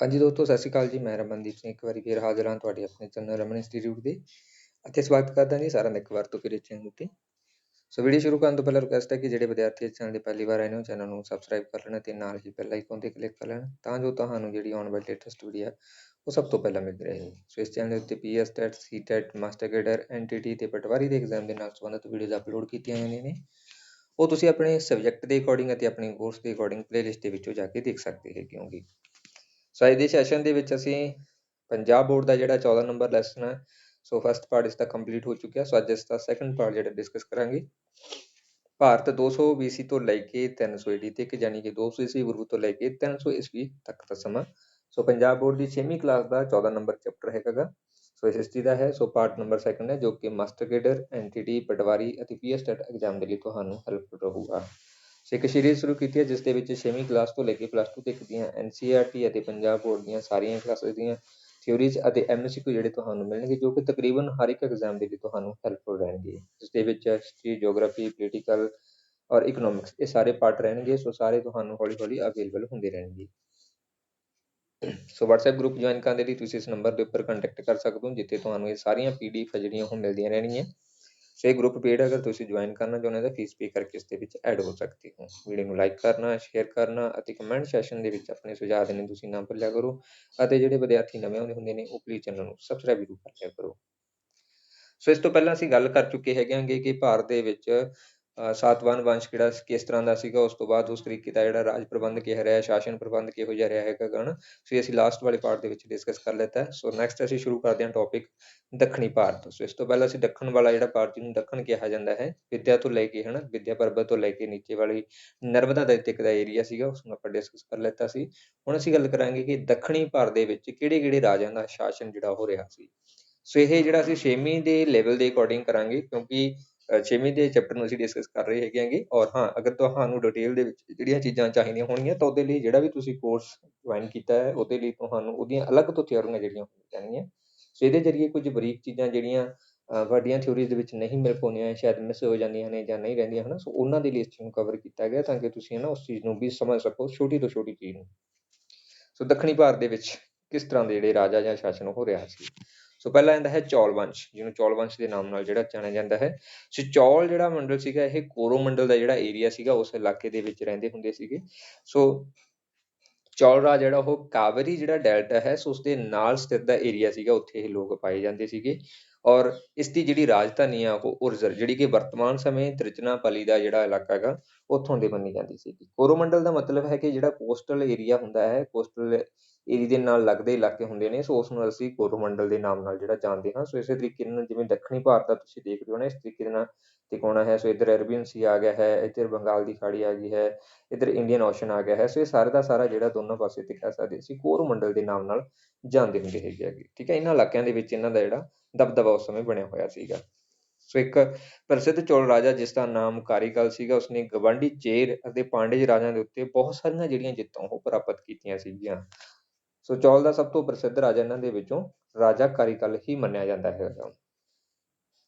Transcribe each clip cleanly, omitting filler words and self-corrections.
हाँ जी दोस्तों, ਸਤਿ ਸ਼੍ਰੀ ਅਕਾਲ ਜੀ। ਮੈਂ ਰਮਨਦੀਪ ਸਿੰਘ ਇੱਕ ਵਾਰੀ ਫਿਰ ਹਾਜ਼ਰ ਹਾਂ ਤੁਹਾਡੇ ਆਪਣੇ ਚੈਨਲ ਰਮਨ ਇੰਸਟੀਚਿਊਟ ਦੇ ਅਤੇ ਸਵਾਗਤ ਕਰਦਾ ਜੀ ਸਾਰਿਆਂ ਦਾ ਇੱਕ ਵਾਰ ਤੋਂ ਫਿਰ ਇਸ ਚੈਨਲ ਉੱਤੇ। ਸੋ ਵੀਡੀਓ ਸ਼ੁਰੂ ਕਰਨ ਤੋਂ ਪਹਿਲਾਂ ਰਿਕੁਐਸਟ ਹੈ ਕਿ ਜਿਹੜੇ ਵਿਦਿਆਰਥੀ ਇਸ ਚੈਨਲ 'ਤੇ ਪਹਿਲੀ ਵਾਰ ਆਏ ਨੇ ਉਹ ਚੈਨਲ ਨੂੰ ਸਬਸਕ੍ਰਾਈਬ ਕਰ ਲੈਣ ਅਤੇ ਨਾਲ ਹੀ ਬੈਲ ਆਈਕਨ 'ਤੇ ਕਲਿੱਕ ਕਰ ਲੈਣ ਤਾਂ ਜੋ ਤੁਹਾਨੂੰ ਜਿਹੜੀ ਆਉਣ ਵਾਲੀ ਲੇਟੈਸਟ ਵੀਡੀਓ ਉਹ ਸਭ ਤੋਂ ਪਹਿਲਾਂ ਮਿਲਦੀ ਰਹੇ। ਸੋ ਇਸ ਚੈਨਲ ਦੇ ਉੱਤੇ ਪੀਐਸ ਟੈਟ, ਸੀ ਟੈਟ, ਮਾਸਟਰ ਕੇਡਰ, ਐਨਟੀਟੀ ਤੇ ਪਟਵਾਰੀ ਦੇ ਐਗਜ਼ਾਮ ਦੇ ਨਾਲ ਸੰਬੰਧਿਤ ਵੀਡੀਓਜ਼ ਅਪਲੋਡ ਕੀਤੀਆਂ ਜਾਂਦੀਆਂ ਨੇ। ਉਹ ਤੁਸੀਂ ਆਪਣੇ ਸਬਜੈਕਟ ਦੇ ਅਕੋਰਡਿੰਗ ਅਤੇ ਆਪਣੇ ਕੋਰਸ ਦੇ ਅਕੋਰਡਿੰਗ ਪਲੇਲਿਸਟ ਦੇ ਵਿੱਚੋਂ ਜਾ ਕੇ ਦੇਖ ਸਕਦੇ ਹੈਗੇ ਹੋਗੇ। ਸੋ ਅੱਜ ਦੇ ਸੈਸ਼ਨ ਦੇ ਵਿੱਚ ਅਸੀਂ ਪੰਜਾਬ ਬੋਰਡ ਦਾ ਜਿਹੜਾ 14 ਨੰਬਰ ਲੈਸਨ ਹੈ, ਸੋ ਫਸਟ ਪਾਰਟ ਇਸ ਦਾ ਕੰਪਲੀਟ ਹੋ ਚੁੱਕਿਆ। ਸੋ ਅੱਜ ਇਸ ਦਾ ਸੈਕੰਡ ਪਾਰਟ ਜਿਹੜਾ ਡਿਸਕਸ ਕਰਾਂਗੇ। ਭਾਰਤ 200 BC ਤੋਂ ਲੈ ਕੇ 300 AD ਤੱਕ, ਯਾਨੀ ਕਿ 200 ਈਸਵੀ ਪੂਰਵ ਤੋਂ ਲੈ ਕੇ 300 ਈਸਵੀ ਤੱਕ ਦਾ ਸਮਾਂ। ਸੋ ਪੰਜਾਬ ਬੋਰਡ ਦੀ 6ਵੀਂ ਕਲਾਸ ਦਾ 14 ਨੰਬਰ ਚੈਪਟਰ ਹੈਗਾ। ਸੋ ਇਸ ਹਿਸਟਰੀ ਦਾ ਹੈ। ਸੋ ਪਾਰਟ ਨੰਬਰ ਸੈਕੰਡ ਹੈ ਜੋ ਕਿ ਮਾਸਟਰ ਕੇਡਰ, ਐਨਟੀਟੀ, ਪਟਵਾਰੀ ਅਤੇ ਪੀਐਸ ਟੈਟ ਐਗਜ਼ਾਮ ਦੇ ਲਈ ਤੁਹਾਨੂੰ ਹੈਲਪਫੁਲ ਰਹੂਗਾ। ਸੋ ਇੱਕ ਸੀਰੀਜ਼ ਸ਼ੁਰੂ ਕੀਤੀ ਹੈ ਜਿਸ ਦੇ ਵਿੱਚ 6ਵੀਂ ਕਲਾਸ ਤੋਂ ਲੈ ਕੇ ਪਲੱਸ 2 ਤੱਕ ਦੀਆਂ NCERT ਅਤੇ ਪੰਜਾਬ ਬੋਰਡ ਦੀਆਂ ਸਾਰੀਆਂ ਕਲਾਸਿਸ ਦੀਆਂ ਥਿਊਰੀਜ਼ ਅਤੇ MCQ ਜਿਹੜੇ ਤੁਹਾਨੂੰ ਮਿਲਣਗੇ, ਜੋ ਕਿ ਤਕਰੀਬਨ ਹਰ ਇੱਕ ਐਗਜ਼ਾਮ ਦੇ ਲਈ ਤੁਹਾਨੂੰ ਹੈਲਪਫੁਲ ਰਹਿਣਗੇ। ਇਸ ਦੇ ਵਿੱਚ ਹਿਸਟਰੀ, ਜਿਓਗ੍ਰਾਫੀ, ਪੋਲੀਟੀਕਲ ਔਰ ਇਕਨੋਮਿਕਸ ਇਹ ਸਾਰੇ ਪਾਰਟ ਰਹਿਣਗੇ। ਸੋ ਸਾਰੇ ਤੁਹਾਨੂੰ ਹੌਲੀ ਹੌਲੀ ਅਵੇਲੇਬਲ ਹੁੰਦੇ ਰਹਿਣਗੇ। ਸੋ WhatsApp ਗਰੁੱਪ ਜੁਆਇਨ ਕਰਨ ਦੇ ਲਈ ਤੁਸੀਂ ਇਸ ਨੰਬਰ ਦੇ ਉੱਪਰ ਕੰਟੈਕਟ ਕਰ ਸਕਦੇ ਹੋ, ਜਿੱਥੇ ਤੁਹਾਨੂੰ ਇਹ ਸਾਰੀਆਂ PDF ਜਿਹੜੀਆਂ ਉਹ ਮਿਲਦੀਆਂ ਰਹਿਣਗੀਆਂ। ਸੋ ਇਹ ਗਰੁੱਪ ਪੇਡ ਅਗਰ ਤੁਸੀਂ ਜੁਆਇਨ ਕਰਨਾ ਚਾਹੁੰਦੇ ਹੋ ਤਾਂ ਫੀਸ ਪੇ ਕਰਕੇ ਇਸ ਦੇ ਵਿੱਚ ਐਡ ਹੋ ਸਕਦੇ ਹੋ। ਵੀਡੀਓ ਨੂੰ ਲਾਈਕ ਕਰਨਾ, ਸ਼ੇਅਰ ਕਰਨਾ ਅਤੇ ਕਮੈਂਟ ਸੈਸ਼ਨ ਦੇ ਵਿੱਚ ਆਪਣੇ ਸੁਝਾਅ ਦੇਣੇ ਤੁਸੀਂ ਨਾ ਭੁੱਲਿਆ ਕਰੋ। ਅਤੇ ਜਿਹੜੇ ਵਿਦਿਆਰਥੀ ਨਵੇਂ ਆਉਂਦੇ ਹੁੰਦੇ ਨੇ ਉਹ ਪਲੀਜ਼ ਚੈਨਲ ਨੂੰ ਸਬਸਕ੍ਰਾਈਬ ਜ਼ਰੂਰ ਕਰ ਲਿਆ ਕਰੋ। ਸੋ ਇਸ ਤੋਂ ਪਹਿਲਾਂ ਅਸੀਂ ਗੱਲ ਕਰ ਚੁੱਕੇ ਹੈਗੇ ਕਿ ਭਾਰਤ ਦੇ ਵਿੱਚ ਸਾਤਵਾਹਨ ਵੰਸ਼ ਕਿਹੜਾ ਕਿਸ ਤਰ੍ਹਾਂ ਦਾ ਸੀਗਾ, ਉਸ ਤੋਂ ਬਾਅਦ ਉਸ ਤਰੀਕੇ ਦਾ ਜਿਹੜਾ ਰਾਜ ਪ੍ਰਬੰਧ ਕਿਹੋ ਰਿਹਾ, ਸ਼ਾਸਨ ਪ੍ਰਬੰਧ ਕਿਹੋ ਜਿਹਾ ਰਿਹਾ ਹੈਗਾ ਗਾ ਨਾ। ਸੋ ਅਸੀਂ ਲਾਸਟ ਵਾਲੇ ਪਾਰਟ ਦੇ ਵਿੱਚ ਡਿਸਕਸ ਕਰ ਲਿੱਤਾ ਹੈ। ਸੋ ਨੈਕਸਟ ਅਸੀਂ ਸ਼ੁਰੂ ਕਰਦੇ ਹਾਂ ਟੌਪਿਕ ਦੱਖਣੀ ਭਾਰਤ। ਸੋ ਇਸ ਤੋਂ ਪਹਿਲਾਂ ਅਸੀਂ ਦੱਖਣ ਵਾਲਾ ਜਿਹੜਾ ਭਾਰਤ, ਜਿਹਨੂੰ ਦੱਖਣ ਕਿਹਾ ਜਾਂਦਾ ਹੈ, ਵਿਦਿਆ ਤੋਂ ਲੈ ਕੇ ਹਨਾ, ਵਿਦਿਆ ਪਰਬਤ ਤੋਂ ਲੈ ਕੇ ਨੀਚੇ ਵਾਲੀ ਨਰਮਦਾ ਦੇ ਤੱਕ ਦਾ ਏਰੀਆ ਸੀਗਾ, ਉਸਨੂੰ ਆਪਾਂ ਡਿਸਕਸ ਕਰ ਲਿੱਤਾ ਸੀ। ਹੁਣ ਅਸੀਂ ਗੱਲ ਕਰਾਂਗੇ ਕਿ ਦੱਖਣੀ ਭਾਰਤ ਦੇ ਵਿੱਚ ਕਿਹੜੇ ਕਿਹੜੇ ਰਾਜਿਆਂ ਦਾ ਸ਼ਾਸਨ ਜਿਹੜਾ ਹੋ ਰਿਹਾ ਸੀ। ਸੋ ਇਹ ਜਿਹੜਾ ਅਸੀਂ 6ਵੀਂ ਦੇ ਲੈਵਲ ਦੇ ਅਕੋਰਡਿੰਗ ਕਰਾਂਗੇ, ਕਿਉਂਕਿ 6ਵੀਂ ਦੇ ਚੈਪਟਰ ਨੂੰ ਅਸੀਂ ਡਿਸਕਸ ਕਰ ਰਹੇ ਹੈਗੇ। ਔਰ ਹਾਂ, ਅਗਰ ਤੁਹਾਨੂੰ ਡਿਟੇਲ ਦੇ ਵਿੱਚ ਜਿਹੜੀਆਂ ਚੀਜ਼ਾਂ ਚਾਹੀਦੀਆਂ ਹੋਣਗੀਆਂ ਤਾਂ ਉਹਦੇ ਲਈ ਜਿਹੜਾ ਵੀ ਤੁਸੀਂ ਕੋਰਸ ਜੁਆਇਨ ਕੀਤਾ ਹੈ ਉਹਦੇ ਲਈ ਤੁਹਾਨੂੰ ਉਹਦੀਆਂ ਅਲੱਗ ਤੋਂ ਤਿਆਰੀਆਂ ਜਿਹੜੀਆਂ ਹੋਣੀਆਂ ਚਾਹੀਦੀਆਂ। ਸੋ ਇਹਦੇ ਜ਼ਰੀਏ ਕੁਝ ਬਰੀਕ ਚੀਜ਼ਾਂ ਜਿਹੜੀਆਂ ਵੱਡੀਆਂ ਥਿਊਰੀਜ਼ ਦੇ ਵਿੱਚ ਨਹੀਂ ਮਿਲ ਪਾਉਂਦੀਆਂ, ਸ਼ਾਇਦ ਮਿਸ ਹੋ ਜਾਂਦੀਆਂ ਨੇ ਜਾਂ ਨਹੀਂ ਰਹਿੰਦੀਆਂ ਹਨ, ਸੋ ਉਹਨਾਂ ਦੇ ਲਈ ਇਸ ਚੀਜ਼ ਨੂੰ ਕਵਰ ਕੀਤਾ ਗਿਆ ਤਾਂ ਕਿ ਤੁਸੀਂ ਉਸ ਚੀਜ਼ ਨੂੰ ਵੀ ਸਮਝ ਸਕੋ, ਛੋਟੀ ਤੋਂ ਛੋਟੀ ਚੀਜ਼ ਨੂੰ। ਸੋ ਦੱਖਣੀ ਭਾਰਤ ਦੇ ਵਿੱਚ ਕਿਸ ਤਰ੍ਹਾਂ ਦੇ ਜਿਹੜੇ ਰਾਜਾ ਜਾਂ ਸ਼ਾਸਨ ਹੋ ਰਿਹਾ ਸੀ। ਸੋ ਪਹਿਲਾਂ ਆਉਂਦਾ ਹੈ ਚੌਲ ਵੰਸ਼, ਜਿਹਨੂੰ ਚੌਲ ਵੰਸ਼ ਦੇ ਨਾਮ ਨਾਲ ਜਿਹੜਾ ਜਾਣਿਆ ਜਾਂਦਾ ਹੈ। ਸੋ ਚੌਲ ਜਿਹੜਾ ਮੰਡਲ ਸੀਗਾ, ਇਹ ਕੋਰੋਮੰਡਲ ਦਾ ਜਿਹੜਾ ਏਰੀਆ ਸੀਗਾ ਉਸ ਇਲਾਕੇ ਦੇ ਵਿੱਚ ਰਹਿੰਦੇ ਹੁੰਦੇ ਸੀਗੇ। ਸੋ ਚੌਲ ਰਾਜ ਜਿਹੜਾ ਉਹ ਕਾਵੇਰੀ ਜਿਹੜਾ ਡੈਲਟਾ ਹੈ, ਸੋ ਉਸਦੇ ਨਾਲ ਸਥਿਤ ਦਾ ਏਰੀਆ ਸੀਗਾ, ਉੱਥੇ ਇਹ ਲੋਕ ਪਾਏ ਜਾਂਦੇ ਸੀਗੇ। ਔਰ ਇਸ ਦੀ ਜਿਹੜੀ ਰਾਜਧਾਨੀ ਆ ਉਹ ਉਰਜ਼ਰ, ਜਿਹੜੀ ਕਿ ਵਰਤਮਾਨ ਸਮੇਂ ਤ੍ਰਿਚਨਾਪਲੀ ਦਾ ਜਿਹੜਾ ਇਲਾਕਾ ਹੈਗਾ ਉੱਥੋਂ ਦੀ ਮੰਨੀ ਜਾਂਦੀ ਸੀ। ਕੋਰੋਮੰਡਲ ਦਾ ਮਤਲਬ ਹੈ ਕਿ ਜਿਹੜਾ ਕੋਸਟਲ ਏਰੀਆ ਹੁੰਦਾ ਹੈ, ਕੋਸਟਲ ਏਰੀਏ ਦੇ ਨਾਲ ਲੱਗਦੇ ਇਲਾਕੇ ਹੁੰਦੇ ਨੇ, ਸੋ ਉਸਨੂੰ ਅਸੀਂ ਕੋਰੋਮੰਡਲ ਦੇ ਨਾਮ ਨਾਲ ਜਿਹੜਾ ਜਾਣਦੇ ਹਾਂ। ਸੋ ਇਸੇ ਤਰੀਕੇ ਨਾਲ ਜਿਵੇਂ ਦੱਖਣੀ ਭਾਰਤ ਦਾ ਤੁਸੀਂ ਦੇਖ ਰਹੇ ਹੋ ਨਾ, ਇਸ ਤਰੀਕੇ ਦੇ ਨਾਲ ਤਿਕੋਣਾ ਹੈ। ਸੋ ਇੱਧਰ ਅਰਬੀਅਨ ਸੀ ਆ ਗਿਆ ਹੈ, ਇੱਧਰ ਬੰਗਾਲ ਦੀ ਖਾੜੀ ਆ ਗਈ ਹੈ, ਇੱਧਰ ਇੰਡੀਅਨ ਓਸ਼ਨ ਆ ਗਿਆ ਹੈ। ਸੋ ਇਹ ਸਾਰੇ ਦਾ ਸਾਰਾ ਜਿਹੜਾ ਦੋਨੋਂ ਪਾਸੇ ਤੇ ਕਹਿ ਸਕਦੇ ਅਸੀਂ ਕੋਰੋਮੰਡਲ ਦੇ ਨਾਮ ਨਾਲ ਜਾਣਦੇ ਹੁੰਦੇ ਹੈਗੇ। ਠੀਕ ਹੈ, ਇਹਨਾਂ ਇਲਾਕਿਆਂ ਦੇ ਵਿੱਚ ਇਹਨਾਂ ਦਾ ਜਿਹੜਾ ਦਬਦਬਾ ਉਸ ਸਮੇਂ ਬਣਿਆ ਹੋਇਆ ਸੀਗਾ। ਸੋ ਇੱਕ ਪ੍ਰਸਿੱਧ ਚੋਲ ਰਾਜਾ ਜਿਸ ਦਾ ਨਾਮ ਕਾਰੀਕਲ ਸੀਗਾ, ਉਸਨੇ ਗਵਾਂਢੀ ਚੇਰ ਅਤੇ ਪਾਂਡੇਜ ਰਾਜਾਂ ਦੇ ਉੱਤੇ ਬਹੁਤ ਸਾਰੀਆਂ ਜਿਹੜੀਆਂ ਜਿੱਤਾਂ ਉਹ ਪ੍ਰਾਪਤ ਕੀਤੀਆਂ ਸੀਗੀਆਂ। ਸੋ ਚੌਲ ਦਾ ਸਭ ਤੋਂ ਪ੍ਰਸਿੱਧ ਰਾਜਾ ਇਹਨਾਂ ਦੇ ਵਿੱਚੋਂ ਰਾਜਾ ਕਾਰੀਕਲ ਹੀ ਮੰਨਿਆ ਜਾਂਦਾ ਹੈਗਾ।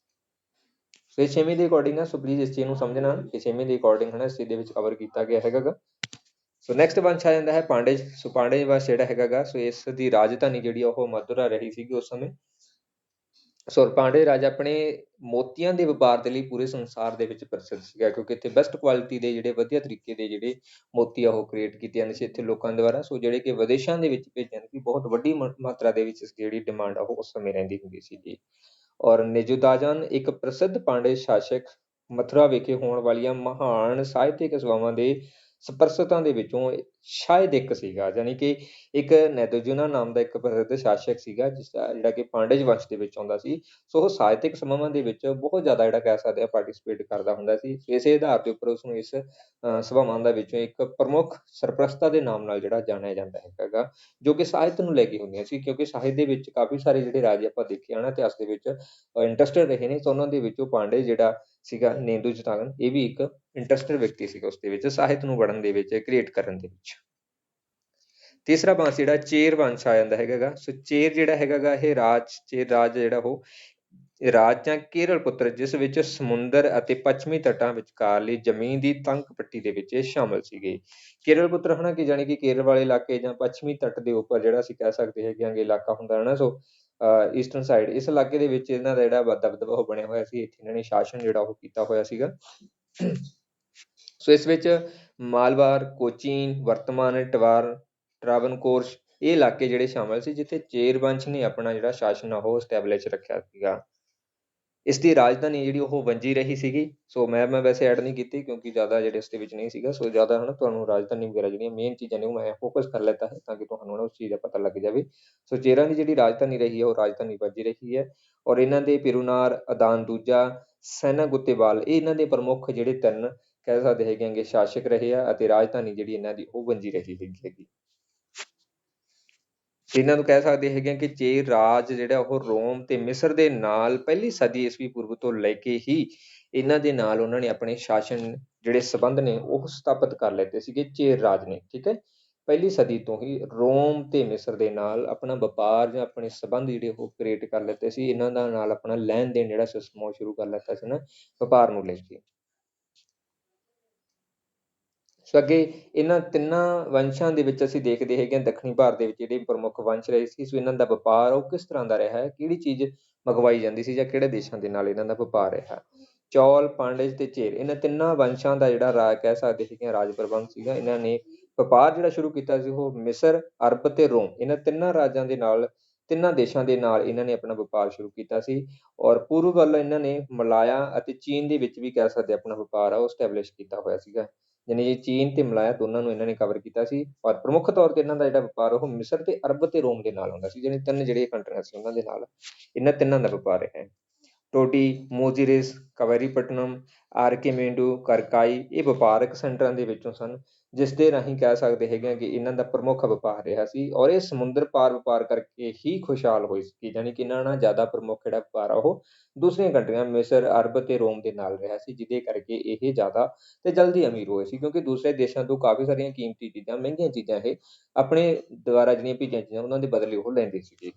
ਸੋ ਇਹ 6ਵੀਂ ਦੇ ਅਕੋਰਡਿੰਗ ਹੈ। ਸੋ ਪਲੀਜ਼ ਇਸ ਚੀਜ਼ ਨੂੰ ਸਮਝਣਾ ਕਿ 6ਵੀਂ ਦੇ ਅਕੋਰਡਿੰਗ ਹੈ, ਇਸ ਚੀਜ਼ ਦੇ ਵਿੱਚ ਕਵਰ ਕੀਤਾ ਗਿਆ ਹੈਗਾ। ਸੋ ਨੈਕਸਟ ਵੰਸ਼ ਆ ਜਾਂਦਾ ਹੈ ਪਾਂਡੇਜ। ਸੋ ਪਾਂਡੇਜ ਵੰਸ਼ ਜਿਹੜਾ ਹੈਗਾ ਸੋ ਇਸ ਦੀ ਰਾਜਧਾਨੀ ਜਿਹੜੀ ਉਹ ਮਧੁਰਾ ਰਹੀ ਸੀਗੀ ਉਸ ਸਮੇਂ। ਸੋ ਪਾਂਡੇ ਰਾਜ ਆਪਣੇ ਮੋਤੀਆਂ ਦੇ ਵਪਾਰ ਦੇ ਲਈ ਪੂਰੇ ਸੰਸਾਰ ਦੇ ਵਿੱਚ ਪ੍ਰਸਿੱਧ ਸੀਗਾ, ਕਿਉਂਕਿ ਇੱਥੇ ਬੈਸਟ ਕੁਆਲਿਟੀ ਦੇ ਜਿਹੜੇ ਵਧੀਆ ਤਰੀਕੇ ਦੇ ਜਿਹੜੇ ਮੋਤੀ ਆ ਉਹ ਕ੍ਰੀਏਟ ਕੀਤੇ ਜਾਂਦੇ ਸੀ ਇੱਥੇ ਲੋਕਾਂ ਦੁਆਰਾ। ਸੋ ਜਿਹੜੇ ਕਿ ਵਿਦੇਸ਼ਾਂ ਦੇ ਵਿੱਚ ਭੇਜਣ ਦੀ ਬਹੁਤ ਵੱਡੀ ਮਾਤਰਾ ਦੇ ਵਿੱਚ ਜਿਹੜੀ ਡਿਮਾਂਡ ਆ ਉਹ ਉਸ ਸਮੇਂ ਰਹਿੰਦੀ ਹੁੰਦੀ ਸੀ ਜੀ। ਔਰ ਨਿਜੂਦਾਜਨ ਇੱਕ ਪ੍ਰਸਿੱਧ ਪਾਂਡੇ ਸ਼ਾਸਕ, ਮਥੁਰਾ ਵਿਖੇ ਹੋਣ ਵਾਲੀਆਂ ਮਹਾਨ ਸਾਹਿਤਿਕ ਸਭਾਵਾਂ ਦੇ ਸਪਰਸਤਾਂ ਦੇ ਵਿੱਚੋਂ ਸ਼ਾਇਦ ਇੱਕ ਸੀਗਾ। ਯਾਨੀ ਕਿ ਇੱਕ ਨੈਦੋਜੁਨਾ ਨਾਮ ਦਾ ਇੱਕ ਪ੍ਰਸਿੱਧ ਸ਼ਾਸਕ ਸੀਗਾ ਜਿਹੜਾ ਕਿ ਪਾਂਡੇਜ ਵੰਸ਼ ਦੇ ਵਿੱਚ ਆਉਂਦਾ ਸੀ। ਸੋ ਉਹ ਸਾਹਿਤਿਕ ਸਭਾਵਾਂ ਦੇ ਵਿੱਚ ਬਹੁਤ ਜ਼ਿਆਦਾ ਜਿਹੜਾ ਕਹਿ ਸਕਦੇ ਆ ਪਾਰਟੀਸਪੇਟ ਕਰਦਾ ਹੁੰਦਾ ਸੀ। ਇਸੇ ਆਧਾਰ ਦੇ ਉੱਪਰ ਉਸਨੂੰ ਇਸ ਸਭਾਵਾਂ ਦੇ ਵਿੱਚੋਂ ਇੱਕ ਪ੍ਰਮੁੱਖ ਸਰਪ੍ਰਸਤਾ ਦੇ ਨਾਮ ਨਾਲ ਜਿਹੜਾ ਜਾਣਿਆ ਜਾਂਦਾ ਹੈਗਾ, ਜੋ ਕਿ ਸਾਹਿਤ ਨੂੰ ਲੈ ਕੇ ਹੁੰਦੀਆਂ ਸੀ। ਕਿਉਂਕਿ ਸਾਹਿਤ ਦੇ ਵਿੱਚ ਕਾਫੀ ਸਾਰੇ ਜਿਹੜੇ ਰਾਜੇ ਆਪਾਂ ਦੇਖੇ ਹਨ ਇਤਿਹਾਸ ਦੇ ਵਿੱਚ ਇੰਟਰਸਟਡ ਰਹੇ ਨੇ, ਤਾਂ ਉਹਨਾਂ ਦੇ ਵਿੱਚੋਂ ਪਾਂਡੇ ਜਿਹੜਾ ਸੀਗਾ ਨੇਦੂਜਤਾਨ, ਇਹ ਵੀ ਇੱਕ ਇੰਟਰਸਟਡ ਵਿਅਕਤੀ ਸੀਗਾ ਉਸ ਦੇ ਵਿੱਚ, ਸਾਹਿਤ ਨੂੰ ਪੜ੍ਹਨ ਦੇ ਵਿੱਚ, ਕ੍ਰੀਏਟ ਕਰਨ ਦੇ ਵਿੱਚ। ਤੀਸਰਾ ਵੰਸ਼ ਜਿਹੜਾ ਚੇਰ ਵੰਸ਼ ਆ ਜਾਂਦਾ ਹੈਗਾ। ਸੋ ਚੇਰ ਜਿਹੜਾ ਹੈਗਾ ਇਹ ਚੇਰ ਰਾਜ ਜਿਹੜਾ ਉਹ ਰਾਜ ਜਾਂ ਕੇਰਲ ਪੁੱਤਰ, ਜਿਸ ਵਿੱਚ ਸਮੁੰਦਰ ਅਤੇ ਪੱਛਮੀ ਤੱਟਾਂ ਵਿਚਕਾਰਲੀ ਜ਼ਮੀਨ ਦੀ ਤੰਗ ਪੱਟੀ ਦੇ ਵਿੱਚ ਇਹ ਸ਼ਾਮਲ ਸੀਗੇ। ਕੇਰਲ ਪੁੱਤਰ ਹਨਾ ਕਿ ਜਾਣੀ ਕਿ ਕੇਰਲ ਵਾਲੇ ਇਲਾਕੇ ਜਾਂ ਪੱਛਮੀ ਤੱਟ ਦੇ ਉੱਪਰ ਜਿਹੜਾ ਅਸੀਂ ਕਹਿ ਸਕਦੇ ਹੈਗੇ ਹਾਂ ਇਲਾਕਾ ਹੁੰਦਾ ਹੈ ਨਾ, ਸੋ ਈਸਟਰਨ ਸਾਈਡ ਇਸ ਇਲਾਕੇ ਦੇ ਵਿੱਚ ਇਹਨਾਂ ਦਾ ਜਿਹੜਾ ਦਬਦਬਾ ਉਹ ਬਣਿਆ ਹੋਇਆ ਸੀ, ਇੱਥੇ ਇਹਨਾਂ ਨੇ ਸ਼ਾਸਨ ਜਿਹੜਾ ਉਹ ਕੀਤਾ ਹੋਇਆ ਸੀਗਾ। ਸੋ ਇਸ ਵਿੱਚ ਮਾਲਵਾਰ, ਕੋਚੀਨ, ਵਰਤਮਾਨ ਟਵਾਰ, ਟਰਾਵਨਕੋਰ ਇਹ ਇਲਾਕੇ ਜਿਹੜੇ ਸ਼ਾਮਲ ਸੀ, ਜਿੱਥੇ ਚੇਰ ਵੰਸ਼ ਨੇ ਆਪਣਾ ਜਿਹੜਾ ਸ਼ਾਸਨ ਆ ਉਹ ਐਸਟੈਬਲਿਸ਼ ਰੱਖਿਆ ਸੀਗਾ। ਇਸ ਦੀ ਰਾਜਧਾਨੀ ਜਿਹੜੀ ਉਹ ਵੰਜੀ ਰਹੀ ਸੀਗੀ। ਸੋ ਮੈਂ ਵੈਸੇ ਐਡ ਨਹੀਂ ਕੀਤੀ ਕਿਉਂਕਿ ਜ਼ਿਆਦਾ ਜਿਹੜੇ ਇਸ ਦੇ ਵਿੱਚ ਨਹੀਂ ਸੀਗਾ, ਸੋ ਜ਼ਿਆਦਾ ਹਨਾ ਤੁਹਾਨੂੰ ਰਾਜਧਾਨੀ ਵਗੈਰਾ ਜਿਹੜੀਆਂ ਮੇਨ ਚੀਜ਼ਾਂ ਨੇ ਉਹ ਮੈਂ ਫੋਕਸ ਕਰ ਲੈਤਾ ਹੈ ਤਾਂ ਕਿ ਤੁਹਾਨੂੰ ਨਾ ਉਸ ਚੀਜ਼ ਦਾ ਪਤਾ ਲੱਗ ਜਾਵੇ। ਸੋ ਚੇਰਾਂ ਦੀ ਜਿਹੜੀ ਰਾਜਧਾਨੀ ਰਹੀ ਹੈ ਉਹ ਰਾਜਧਾਨੀ ਵੰਜੀ ਰਹੀ ਹੈ, ਔਰ ਇਹਨਾਂ ਦੇ ਪਿਰੂਨਾਰ, ਅਦਾਨ ਦੂਜਾ, ਸੈਨਾਗੁਤੇਵਾਲ ਇਹ ਇਹਨਾਂ ਦੇ ਪ੍ਰਮੁੱਖ ਜਿਹੜੇ ਤਿੰਨ ਕਹਿ ਸਕਦੇ ਹੈਗੇ ਸ਼ਾਸਕ ਰਹੇ ਆ, ਅਤੇ ਰਾਜਧਾਨੀ ਜਿਹੜੀ ਇਹਨਾਂ ਦੀ ਉਹ ਵੰਜੀ ਰਹੀ ਹੈਗੀ। ਇਹਨਾਂ ਨੂੰ ਕਹਿ ਸਕਦੇ ਹੈਗੇ ਕਿ ਚੇਰ ਰਾਜ ਜਿਹੜਾ ਉਹ ਰੋਮ ਤੇ ਮਿਸਰ ਦੇ ਨਾਲ ਪਹਿਲੀ ਸਦੀ ਈਸਵੀ ਪੂਰਵ ਤੋਂ ਲੈ ਕੇ ਹੀ ਇਹਨਾਂ ਦੇ ਨਾਲ ਉਹਨਾਂ ਨੇ ਆਪਣੇ ਸ਼ਾਸਨ ਜਿਹੜੇ ਸੰਬੰਧ ਨੇ ਉਹ ਸਥਾਪਿਤ ਕਰ ਲੈਤੇ ਸੀਗੇ ਚੇਰ ਰਾਜ ਨੇ। ਠੀਕ ਹੈ, ਪਹਿਲੀ ਸਦੀ ਤੋਂ ਹੀ ਰੋਮ ਤੇ ਮਿਸਰ ਦੇ ਨਾਲ ਆਪਣਾ ਵਪਾਰ ਜਾਂ ਆਪਣੇ ਸੰਬੰਧ ਜਿਹੜੇ ਉਹ ਕ੍ਰੀਏਟ ਕਰ ਲੈਤੇ ਸੀ, ਇਹਨਾਂ ਦਾ ਨਾਲ ਆਪਣਾ ਲੈਣ ਦੇਣ ਜਿਹੜਾ ਸਿਸਟਮ ਉਹ ਸ਼ੁਰੂ ਕਰ ਲੈਤਾ ਸੀ ਨਾ ਵਪਾਰ ਨੂੰ ਲੈ ਕੇ। ਸੋ ਅੱਗੇ ਇਹਨਾਂ ਤਿੰਨਾਂ ਵੰਸ਼ਾਂ ਦੇ ਵਿੱਚ ਅਸੀਂ ਦੇਖਦੇ ਹੈਗੇ ਹਾਂ ਦੱਖਣੀ ਭਾਰਤ ਦੇ ਵਿੱਚ ਜਿਹੜੇ ਪ੍ਰਮੁੱਖ ਵੰਸ਼ ਰਹੇ ਸੀ, ਸੋ ਇਹਨਾਂ ਦਾ ਵਪਾਰ ਉਹ ਕਿਸ ਤਰ੍ਹਾਂ ਦਾ ਰਿਹਾ ਹੈ, ਕਿਹੜੀ ਚੀਜ਼ ਮੰਗਵਾਈ ਜਾਂਦੀ ਸੀ ਜਾਂ ਕਿਹੜੇ ਦੇਸ਼ਾਂ ਦੇ ਨਾਲ ਇਹਨਾਂ ਦਾ ਵਪਾਰ ਰਿਹਾ। ਚੌਲ, ਪਾਂਡਜ ਤੇ ਚੇਰ ਇਹਨਾਂ ਤਿੰਨਾਂ ਵੰਸ਼ਾਂ ਦਾ ਜਿਹੜਾ ਰਾਜ ਕਹਿ ਸਕਦੇ ਹੈਗੇ ਰਾਜ ਪ੍ਰਬੰਧ ਸੀਗਾ। ਇਹਨਾਂ ਨੇ ਵਪਾਰ ਜਿਹੜਾ ਸ਼ੁਰੂ ਕੀਤਾ ਸੀ ਉਹ ਮਿਸਰ, ਅਰਬ ਤੇ ਰੋਮ ਇਹਨਾਂ ਤਿੰਨਾਂ ਰਾਜਾਂ ਦੇ ਨਾਲ, ਤਿੰਨਾਂ ਦੇਸ਼ਾਂ ਦੇ ਨਾਲ ਇਹਨਾਂ ਨੇ ਆਪਣਾ ਵਪਾਰ ਸ਼ੁਰੂ ਕੀਤਾ ਸੀ। ਔਰ ਪੂਰਬ ਵੱਲ ਇਹਨਾਂ ਨੇ ਮਲਾਇਆ ਅਤੇ ਚੀਨ ਦੇ ਵਿੱਚ ਵੀ ਕਹਿ ਸਕਦੇ ਆਪਣਾ ਵਪਾਰ ਆ ਉਹ ਸਟੈਬਲਿਸ਼ ਕੀਤਾ ਹੋਇਆ ਸੀਗਾ। ਯਾਨੀ ਕਿ ਚੀਨ ਤੇ ਮਲਾਇਆ ਦੋਨਾਂ ਨੂੰ ਇਹਨਾਂ ਨੇ ਕਵਰ ਕੀਤਾ ਸੀ, ਔਰ ਪ੍ਰਮੁੱਖ ਤੌਰ ਤੇ ਇਹਨਾਂ ਦਾ ਜਿਹੜਾ ਵਪਾਰ ਉਹ ਮਿਸਰ ਤੇ ਅਰਬ ਤੇ ਰੋਮ ਦੇ ਨਾਲ ਹੁੰਦਾ ਸੀ, ਜਿਹੜੇ ਤਿੰਨ ਜਿਹੜੀਆਂ ਕੰਟਰੀਆਂ ਸੀ ਉਹਨਾਂ ਦੇ ਨਾਲ ਇਹਨਾਂ ਤਿੰਨਾਂ ਦਾ ਵਪਾਰ ਹੈ। ਟੋਟੀ, ਮੋਜ਼ੀਰੇਸ, ਕਵੇਰੀਪਟਨਮ, ਆਰਕੀਮੇਂਡੂ, ਕਰਕਾਈ ਇਹ ਵਪਾਰਕ ਸੈਂਟਰਾਂ ਦੇ ਵਿੱਚੋਂ ਸਨ, ਜਿਸ ਦੇ ਰਾਹੀਂ ਕਹਿ ਸਕਦੇ ਹੈਗੇ ਕਿ ਇਹਨਾਂ ਦਾ ਪ੍ਰਮੁੱਖ ਵਪਾਰ ਰਿਹਾ ਸੀ। ਔਰ ਇਹ ਸਮੁੰਦਰ ਪਾਰ ਵਪਾਰ ਕਰਕੇ ਹੀ ਖੁਸ਼ਹਾਲ ਹੋਏ ਸੀ, ਯਾਨੀ ਕਿ ਇਹਨਾਂ ਨਾਲ ਜ਼ਿਆਦਾ ਪ੍ਰਮੁੱਖ ਜਿਹੜਾ ਵਪਾਰ ਆ ਉਹ ਦੂਸਰੀਆਂ ਕੰਟਰੀਆਂ ਮਿਸਰ, ਅਰਬ ਤੇ ਰੋਮ ਦੇ ਨਾਲ ਰਿਹਾ ਸੀ, ਜਿਹਦੇ ਕਰਕੇ ਇਹ ਜ਼ਿਆਦਾ ਤੇ ਜਲਦੀ ਅਮੀਰ ਹੋਏ ਸੀ, ਕਿਉਂਕਿ ਦੂਸਰੇ ਦੇਸ਼ਾਂ ਤੋਂ ਕਾਫੀ ਸਾਰੀਆਂ ਕੀਮਤੀ ਚੀਜ਼ਾਂ, ਮਹਿੰਗੀਆਂ ਚੀਜ਼ਾਂ ਇਹ ਆਪਣੇ ਦੁਆਰਾ ਜਿਹੜੀਆਂ ਭੇਜੀਆਂ ਚੀਜ਼ਾਂ ਉਹਨਾਂ ਦੇ ਬਦਲੇ ਉਹ ਲੈਂਦੇ ਸੀਗੇ।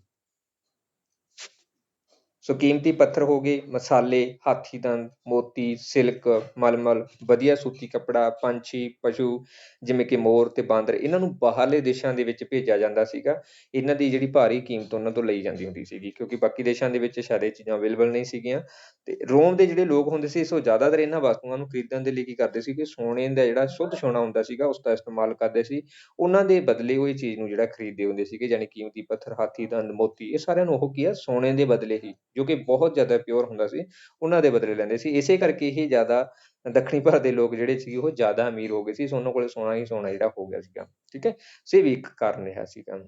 ਸੋ ਕੀਮਤੀ ਪੱਥਰ ਹੋ ਗਏ, ਮਸਾਲੇ, ਹਾਥੀ ਦੰਦ, ਮੋਤੀ, ਸਿਲਕ, ਮਲਮਲ, ਵਧੀਆ ਸੂਤੀ ਕੱਪੜਾ, ਪੰਛੀ, ਪਸ਼ੂ ਜਿਵੇਂ ਕਿ ਮੋਰ ਤੇ ਬਾਂਦਰ ਇਹਨਾਂ ਨੂੰ ਬਾਹਰਲੇ ਦੇਸ਼ਾਂ ਦੇ ਵਿੱਚ ਭੇਜਿਆ ਜਾਂਦਾ ਸੀਗਾ। ਇਹਨਾਂ ਦੀ ਜਿਹੜੀ ਭਾਰੀ ਕੀਮਤ ਉਹਨਾਂ ਤੋਂ ਲਈ ਜਾਂਦੀ ਹੁੰਦੀ ਸੀਗੀ, ਕਿਉਂਕਿ ਬਾਕੀ ਦੇਸ਼ਾਂ ਦੇ ਵਿੱਚ ਸ਼ਾਇਦ ਇਹ ਚੀਜ਼ਾਂ ਅਵੇਲੇਬਲ ਨਹੀਂ ਸੀਗੀਆਂ। ਤੇ ਰੋਮ ਦੇ ਜਿਹੜੇ ਲੋਕ ਹੁੰਦੇ ਸੀ, ਸੋ ਜ਼ਿਆਦਾਤਰ ਇਹਨਾਂ ਵਸਤੂਆਂ ਨੂੰ ਖਰੀਦਣ ਦੇ ਲਈ ਕੀ ਕਰਦੇ ਸੀ ਕਿ ਸੋਨੇ ਦਾ ਜਿਹੜਾ ਸ਼ੁੱਧ ਸੋਨਾ ਹੁੰਦਾ ਸੀਗਾ ਉਸਦਾ ਇਸਤੇਮਾਲ ਕਰਦੇ ਸੀ। ਉਹਨਾਂ ਦੇ ਬਦਲੇ ਉਹ ਇਹ ਚੀਜ਼ ਨੂੰ ਜਿਹੜਾ ਖਰੀਦਦੇ ਹੁੰਦੇ ਸੀਗੇ, ਜਾਣੀ ਕੀਮਤੀ ਪੱਥਰ, ਹਾਥੀ ਦੰਦ, ਮੋਤੀ ਇਹ ਸਾਰਿਆਂ ਨੂੰ ਉਹ ਕੀ ਆ ਸੋਨੇ ਦੇ ਬਦਲੇ ਹੀ, ਜੋ ਕਿ ਬਹੁਤ ਜ਼ਿਆਦਾ ਪਿਓਰ ਹੁੰਦਾ ਸੀ, ਉਹਨਾਂ ਦੇ ਬਦਲੇ ਲੈਂਦੇ ਸੀ। ਇਸੇ ਕਰਕੇ ਹੀ ਜ਼ਿਆਦਾ ਦੱਖਣੀ ਭਾਰਤ ਦੇ ਲੋਕ ਜਿਹੜੇ ਸੀ ਉਹ ਜ਼ਿਆਦਾ ਅਮੀਰ ਹੋ ਗਏ ਸੀ, ਸੋ ਉਹਨਾਂ ਕੋਲ ਸੋਨਾ ਹੀ ਸੋਨਾ ਜਿਹੜਾ ਹੋ ਗਿਆ ਸੀਗਾ। ਠੀਕ ਹੈ, ਸੋ ਇਹ ਵੀ ਇੱਕ ਕਾਰਨ ਰਿਹਾ ਸੀਗਾ।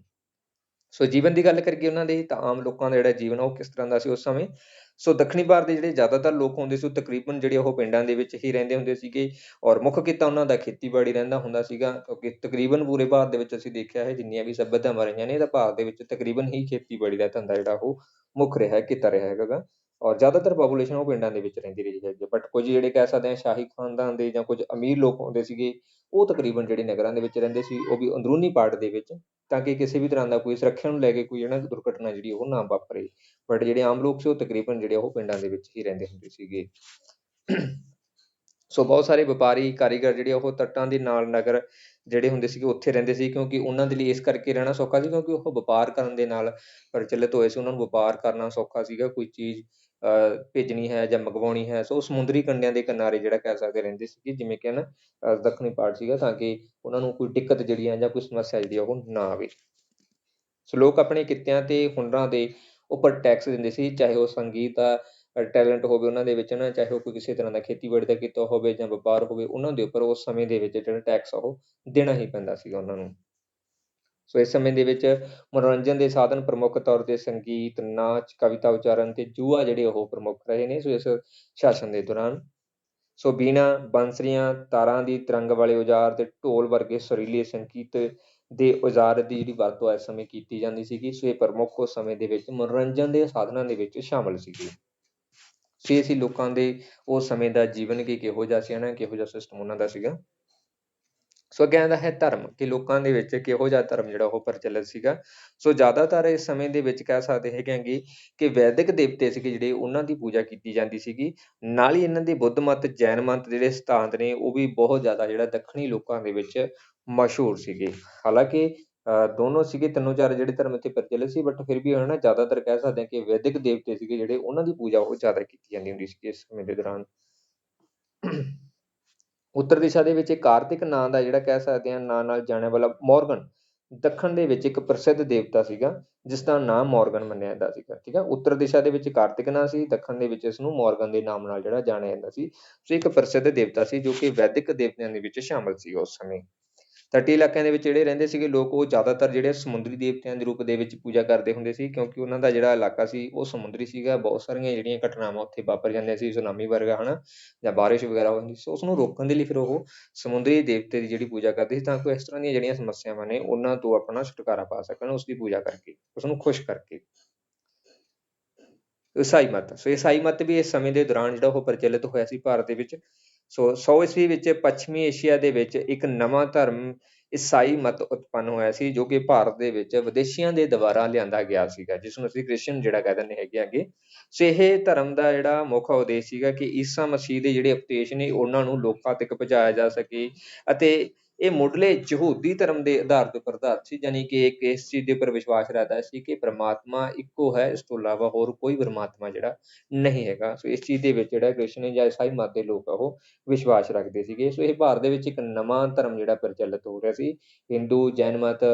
ਸੋ ਜੀਵਨ ਦੀ ਗੱਲ ਕਰੀਏ ਉਹਨਾਂ ਦੇ, ਤਾਂ ਆਮ ਲੋਕਾਂ ਦਾ ਜਿਹੜਾ ਜੀਵਨ ਉਹ ਕਿਸ ਤਰ੍ਹਾਂ ਦਾ ਸੀ ਉਸ ਸਮੇਂ। ਸੋ ਦੱਖਣੀ ਭਾਰਤ ਦੇ ਜਿਹੜੇ ਜ਼ਿਆਦਾਤਰ ਲੋਕ ਹੁੰਦੇ ਸੀ ਉਹ ਤਕਰੀਬਨ ਜਿਹੜੇ ਉਹ ਪਿੰਡਾਂ ਦੇ ਵਿੱਚ ਹੀ ਰਹਿੰਦੇ ਹੁੰਦੇ ਸੀਗੇ, ਔਰ ਮੁੱਖ ਕਿੱਤਾ ਉਹਨਾਂ ਦਾ ਖੇਤੀਬਾੜੀ ਰਹਿੰਦਾ ਹੁੰਦਾ ਸੀਗਾ, ਕਿਉਂਕਿ ਤਕਰੀਬਨ ਪੂਰੇ ਭਾਰਤ ਦੇ ਵਿੱਚ ਅਸੀਂ ਦੇਖਿਆ ਹੈ ਜਿੰਨੀਆਂ ਵੀ ਸੱਭਿਅਤਾਵਾਂ ਰਹੀਆਂ ਨੇ ਤਾਂ ਭਾਰਤ ਦੇ ਵਿੱਚ ਤਕਰੀਬਨ ਹੀ ਖੇਤੀਬਾੜੀ ਦਾ ਧੰਦਾ ਜਿਹੜਾ ਉਹ ਮੁੱਖ ਰਿਹਾ ਕਿੱਤਾ ਰਿਹਾ ਹੈਗਾ ਗਾ। ਔਰ ਜ਼ਿਆਦਾਤਰ ਪਾਪੂਲੇਸ਼ਨ ਉਹ ਪਿੰਡਾਂ ਦੇ ਵਿੱਚ ਰਹਿੰਦੀ ਰਹੀ ਹੈਗੀ, ਬਟ ਕੁਝ ਜਿਹੜੇ ਕਹਿ ਸਕਦੇ ਹਾਂ ਸ਼ਾਹੀ ਖਾਨਦਾਨ ਦੇ ਜਾਂ ਕੁਝ ਅਮੀਰ ਲੋਕ ਹੁੰਦੇ ਸੀਗੇ ਉਹ ਤਕਰੀਬਨ ਜਿਹੜੇ ਨਗਰਾਂ ਦੇ ਵਿੱਚ ਰਹਿੰਦੇ ਸੀ, ਉਹ ਵੀ ਅੰਦਰੂਨੀ ਪਾਰਟ ਦੇ ਵਿੱਚ, ਤਾਂ ਕਿ ਕਿਸੇ ਵੀ ਤਰ੍ਹਾਂ ਦਾ ਕੋਈ ਸੁਰੱਖਿਆ ਨੂੰ ਲੈ ਕੇ ਕੋਈ ਜਿਹੜਾ ਦੁਰਘਟਨਾ ਜਿਹੜੀ ਉਹ ਨਾ ਵਾਪਰੇ। ਬਟ ਜਿਹੜੇ ਆਮ ਲੋਕ ਸੀ ਉਹ ਤਕਰੀਬਨ ਜਿਹੜੇ ਉਹ ਪਿੰਡਾਂ ਦੇ ਵਿੱਚ ਹੀ ਰਹਿੰਦੇ ਹੁੰਦੇ ਸੀਗੇ। ਸੋ ਬਹੁਤ ਸਾਰੇ ਵਪਾਰੀ, ਕਾਰੀਗਰ ਜਿਹੜੇ ਉਹ ਤੱਟਾਂ ਦੇ ਨਾਲ ਨਗਰ ਜਿਹੜੇ ਹੁੰਦੇ ਸੀਗੇ ਉੱਥੇ ਰਹਿੰਦੇ ਸੀ, ਕਿਉਂਕਿ ਉਹਨਾਂ ਦੇ ਲਈ ਇਸ ਕਰਕੇ ਰਹਿਣਾ ਸੌਖਾ ਸੀ ਕਿਉਂਕਿ ਉਹ ਵਪਾਰ ਕਰਨ ਦੇ ਨਾਲ ਪ੍ਰਚਲਿਤ ਹੋਏ ਸੀ, ਉਹਨਾਂ ਨੂੰ ਵਪਾਰ ਕਰਨਾ ਸੌਖਾ ਸੀਗਾ। ਕੋਈ ਚੀਜ਼ ਭੇਜਣੀ ਹੈ ਜਾਂ ਮੰਗਵਾਉਣੀ ਹੈ, ਸੋ ਸਮੁੰਦਰੀ ਕੰਢਿਆਂ ਦੇ ਕਿਨਾਰੇ ਜਿਹੜਾ ਕਹਿ ਸਕਦੇ ਰਹਿੰਦੇ ਸੀਗੇ, ਜਿਵੇਂ ਕਿ ਨਾ ਦੱਖਣੀ ਪਾਰਟ ਸੀਗਾ, ਤਾਂ ਕਿ ਉਹਨਾਂ ਨੂੰ ਕੋਈ ਦਿੱਕਤ ਜਿਹੜੀ ਹੈ ਜਾਂ ਕੋਈ ਸਮੱਸਿਆ ਜਿਹੜੀ ਆ ਉਹ ਨਾ ਆਵੇ। ਸੋ ਲੋਕ ਆਪਣੇ ਕਿੱਤਿਆਂ ਤੇ ਹੁਨਰਾਂ ਦੇ ਉੱਪਰ ਟੈਕਸ ਦਿੰਦੇ ਸੀ, ਚਾਹੇ ਉਹ ਸੰਗੀਤ ਦਾ ਟੈਲੈਂਟ ਹੋਵੇ ਉਹਨਾਂ ਦੇ ਵਿੱਚ ਨਾ, ਚਾਹੇ ਉਹ ਕੋਈ ਕਿਸੇ ਤਰ੍ਹਾਂ ਦਾ ਖੇਤੀਬਾੜੀ ਦਾ ਕਿੱਤਾ ਹੋਵੇ ਜਾਂ ਵਪਾਰ ਹੋਵੇ, ਉਹਨਾਂ ਦੇ ਉੱਪਰ ਉਸ ਸਮੇਂ ਦੇ ਵਿੱਚ ਜਿਹੜਾ ਟੈਕਸ ਆ ਉਹ ਦੇਣਾ ਹੀ ਪੈਂਦਾ ਸੀਗਾ ਉਹਨਾਂ ਨੂੰ। ਸੋ ਇਸ ਸਮੇਂ ਦੇ ਵਿੱਚ ਮਨੋਰੰਜਨ ਦੇ ਸਾਧਨ ਪ੍ਰਮੁੱਖ ਤੌਰ ਤੇ ਸੰਗੀਤ, ਨਾਚ, ਕਵਿਤਾ ਉਚਾਰਨ ਤੇ ਜੂਆ ਜਿਹੜੇ ਉਹ ਪ੍ਰਮੁੱਖ ਰਹੇ ਨੇ, ਸੋ ਇਸ ਸ਼ਾਸਨ ਦੇ ਦੌਰਾਨ। ਸੋ ਬੀਣਾ, ਬੰਸਰੀਆਂ, ਤਾਰਾਂ ਦੀ ਤਰੰਗ ਵਾਲੇ ਔਜ਼ਾਰ ਤੇ ਢੋਲ ਵਰਗੇ ਸੁਰੀਲੇ ਸੰਗੀਤ ਦੇ ਔਜ਼ਾਰ ਦੀ ਜਿਹੜੀ ਵਰਤੋਂ ਇਸ ਸਮੇਂ ਕੀਤੀ ਜਾਂਦੀ ਸੀਗੀ, ਸੋ ਇਹ ਪ੍ਰਮੁੱਖ ਉਸ ਸਮੇਂ ਦੇ ਵਿੱਚ ਮਨੋਰੰਜਨ ਦੇ ਸਾਧਨਾਂ ਦੇ ਵਿੱਚ ਸ਼ਾਮਲ ਸੀਗੇ। ਸੋ ਇਹ ਸੀ ਲੋਕਾਂ ਦੇ ਉਸ ਸਮੇਂ ਦਾ ਜੀਵਨ ਕਿ ਕਿਹੋ ਜਿਹਾ ਸੀ ਨਾ, ਕਿਹੋ ਜਿਹਾ ਸਿਸਟਮ ਉਹਨਾਂ ਦਾ ਸੀਗਾ। ਸੋ ਅੱਗੇ ਆਉਂਦਾ ਹੈ ਧਰਮ, ਕਿ ਲੋਕਾਂ ਦੇ ਵਿੱਚ ਕਿਹੋ ਜਿਹਾ ਧਰਮ ਜਿਹੜਾ ਉਹ ਪ੍ਰਚਲਿਤ ਸੀਗਾ। ਸੋ ਜ਼ਿਆਦਾਤਰ ਇਸ ਸਮੇਂ ਦੇ ਵਿੱਚ ਕਹਿ ਸਕਦੇ ਹੈਗੇ ਆਂਗੇ ਕਿ ਵੈਦਿਕ ਦੇਵਤੇ ਸੀਗੇ ਜਿਹੜੇ, ਉਹਨਾਂ ਦੀ ਪੂਜਾ ਕੀਤੀ ਜਾਂਦੀ ਸੀਗੀ। ਨਾਲ ਹੀ ਇਹਨਾਂ ਦੇ ਬੁੱਧ ਮਤ, ਜੈਨ ਮਤ ਜਿਹੜੇ ਸਿਧਾਂਤ ਨੇ ਉਹ ਵੀ ਬਹੁਤ ਜ਼ਿਆਦਾ ਜਿਹੜਾ ਦੱਖਣੀ ਲੋਕਾਂ ਦੇ ਵਿੱਚ ਮਸ਼ਹੂਰ ਸੀਗੇ। ਹਾਲਾਂਕਿ ਦੋਨੋਂ ਸੀਗੇ, ਤਿੰਨੋਂ ਚਾਰ ਜਿਹੜੇ ਧਰਮ ਇੱਥੇ ਪ੍ਰਚਲਿਤ ਸੀ, ਬਟ ਫਿਰ ਵੀ ਹਨਾ ਜ਼ਿਆਦਾਤਰ ਕਹਿ ਸਕਦੇ ਹਾਂ ਕਿ ਵੈਦਿਕ ਦੇਵਤੇ ਸੀਗੇ ਜਿਹੜੇ, ਉਹਨਾਂ ਦੀ ਪੂਜਾ ਉਹ ਜ਼ਿਆਦਾ ਕੀਤੀ ਜਾਂਦੀ ਹੁੰਦੀ ਸੀ ਇਸ ਸਮੇਂ ਦੇ ਦੌਰਾਨ। ਉੱਤਰ ਦਿਸ਼ਾ ਦੇ ਵਿੱਚ ਕਾਰਤਿਕ ਨਾਂ ਦਾ ਜਿਹੜਾ ਕਹਿ ਸਕਦੇ ਹਾਂ ਨਾਂ ਨਾਲ ਜਾਣਿਆ ਵਾਲਾ ਮੋਰਗਨ, ਦੱਖਣ ਦੇ ਵਿੱਚ ਇੱਕ ਪ੍ਰਸਿੱਧ ਦੇਵਤਾ ਸੀਗਾ ਜਿਸ ਦਾ ਨਾਮ ਮੋਰਗਨ ਮੰਨਿਆ ਜਾਂਦਾ ਸੀਗਾ। ਠੀਕ ਹੈ, ਉੱਤਰ ਦਿਸ਼ਾ ਦੇ ਵਿੱਚ ਕਾਰਤਿਕ ਨਾਂ ਸੀ, ਦੱਖਣ ਦੇ ਵਿੱਚ ਇਸ ਨੂੰ ਮੋਰਗਨ ਦੇ ਨਾਮ ਨਾਲ ਜਿਹੜਾ ਜਾਣਿਆ ਜਾਂਦਾ ਸੀ। ਸੋ ਇੱਕ ਪ੍ਰਸਿੱਧ ਦੇਵਤਾ ਸੀ ਜੋ ਕਿ ਵੈਦਿਕ ਦੇਵਤਿਆਂ ਦੇ ਵਿੱਚ ਸ਼ਾਮਲ ਸੀ ਉਸ ਸਮੇਂ। ਤਟੀ ਇਲਾਕਿਆਂ ਦੇ ਵਿੱਚ ਜਿਹੜੇ ਰਹਿੰਦੇ ਸੀਗੇ ਲੋਕ, ਉਹ ਜ਼ਿਆਦਾਤਰ ਜਿਹੜੇ ਸਮੁੰਦਰੀ ਦੇਵਤਿਆਂ ਦੇ ਰੂਪ ਦੇ ਵਿੱਚ ਪੂਜਾ ਕਰਦੇ ਹੁੰਦੇ ਸੀ, ਕਿਉਂਕਿ ਉਹਨਾਂ ਦਾ ਜਿਹੜਾ ਇਲਾਕਾ ਸੀ ਉਹ ਸਮੁੰਦਰੀ ਸੀਗਾ। ਬਹੁਤ ਸਾਰੀਆਂ ਜਿਹੜੀਆਂ ਘਟਨਾਵਾਂ ਉੱਥੇ ਵਾਪਰ ਜਾਂਦੀਆਂ ਸੀ, ਸੁਨਾਮੀ ਵਰਗਾ ਹਨਾ, ਜਾਂ ਬਾਰਿਸ਼ ਵਗੈਰਾ ਹੋ ਜਾਂਦੀ ਸੀ। ਉਸਨੂੰ ਰੋਕਣ ਦੇ ਲਈ ਫਿਰ ਉਹ ਸਮੁੰਦਰੀ ਦੇਵਤੇ ਦੀ ਜਿਹੜੀ ਪੂਜਾ ਕਰਦੇ ਸੀ, ਤਾਂ ਕਿ ਇਸ ਤਰ੍ਹਾਂ ਦੀਆਂ ਜਿਹੜੀਆਂ ਸਮੱਸਿਆਵਾਂ ਨੇ ਉਹਨਾਂ ਤੋਂ ਆਪਣਾ ਛੁਟਕਾਰਾ ਪਾ ਸਕਣ, ਉਸਦੀ ਪੂਜਾ ਕਰਕੇ, ਉਸਨੂੰ ਖੁਸ਼ ਕਰਕੇ। ਈਸਾਈ ਮਤ, ਸੋ ਈਸਾਈ ਮਤ ਵੀ ਇਸ ਸਮੇਂ ਦੇ ਦੌਰਾਨ ਜਿਹੜਾ ਉਹ ਪ੍ਰਚਲਿਤ ਹੋਇਆ ਸੀ ਭਾਰਤ ਦੇ ਵਿੱਚ। ਸੋ 100 ਈਸਵੀ ਵਿੱਚ ਪੱਛਮੀ ਏਸ਼ੀਆ ਦੇ ਵਿੱਚ ਇੱਕ ਨਵਾਂ ਧਰਮ ਈਸਾਈ ਮਤ ਉਤਪੰਨ ਹੋਇਆ ਸੀ, ਜੋ ਕਿ ਭਾਰਤ ਦੇ ਵਿੱਚ ਵਿਦੇਸ਼ੀਆਂ ਦੇ ਦੁਆਰਾ ਲਿਆਂਦਾ ਗਿਆ ਸੀਗਾ, ਜਿਸ ਨੂੰ ਅਸੀਂ ਕ੍ਰਿਸਚਨ ਜਿਹੜਾ ਕਹਿ ਦਿੰਦੇ ਹੈਗੇ ਆਗੇ। ਸੋ ਇਹ ਧਰਮ ਦਾ ਜਿਹੜਾ ਮੁੱਖ ਉਦੇਸ਼ ਸੀਗਾ ਕਿ ਈਸਾ ਮਸੀਹ ਦੇ ਜਿਹੜੇ ਉਪਦੇਸ਼ ਨੇ ਉਹਨਾਂ ਨੂੰ ਲੋਕਾਂ ਤੱਕ ਪਹੁੰਚਾਇਆ ਜਾ ਸਕੇ, ਅਤੇ ਇਹ ਮੁੱਢਲੇ ਯਹੂਦੀ ਧਰਮ ਦੇ ਆਧਾਰ ਦੇ ਉੱਪਰ ਆਧਾਰਿਤ ਸੀ, ਜਾਣੀ ਕਿ ਇੱਕ ਇਸ ਚੀਜ਼ ਦੇ ਉੱਪਰ ਵਿਸ਼ਵਾਸ ਰੱਖਦਾ ਸੀ ਕਿ ਪ੍ਰਮਾਤਮਾ ਇੱਕੋ ਹੈ, ਇਸ ਤੋਂ ਇਲਾਵਾ ਹੋਰ ਕੋਈ ਪ੍ਰਮਾਤਮਾ ਜਿਹੜਾ ਨਹੀਂ ਹੈਗਾ। ਸੋ ਇਸ ਚੀਜ਼ ਦੇ ਵਿੱਚ ਜਿਹੜਾ ਕ੍ਰਿਸਚਨ ਜਾਂ ਈਸਾਈ ਮਤ ਦੇ ਲੋਕ ਆ ਉਹ ਵਿਸ਼ਵਾਸ ਰੱਖਦੇ ਸੀਗੇ। ਸੋ ਇਹ ਭਾਰਤ ਦੇ ਵਿੱਚ ਇੱਕ ਨਵਾਂ ਧਰਮ ਜਿਹੜਾ ਪ੍ਰਚਲਿਤ ਹੋ ਰਿਹਾ ਸੀ, ਹਿੰਦੂ, ਜੈਨ ਮਤ,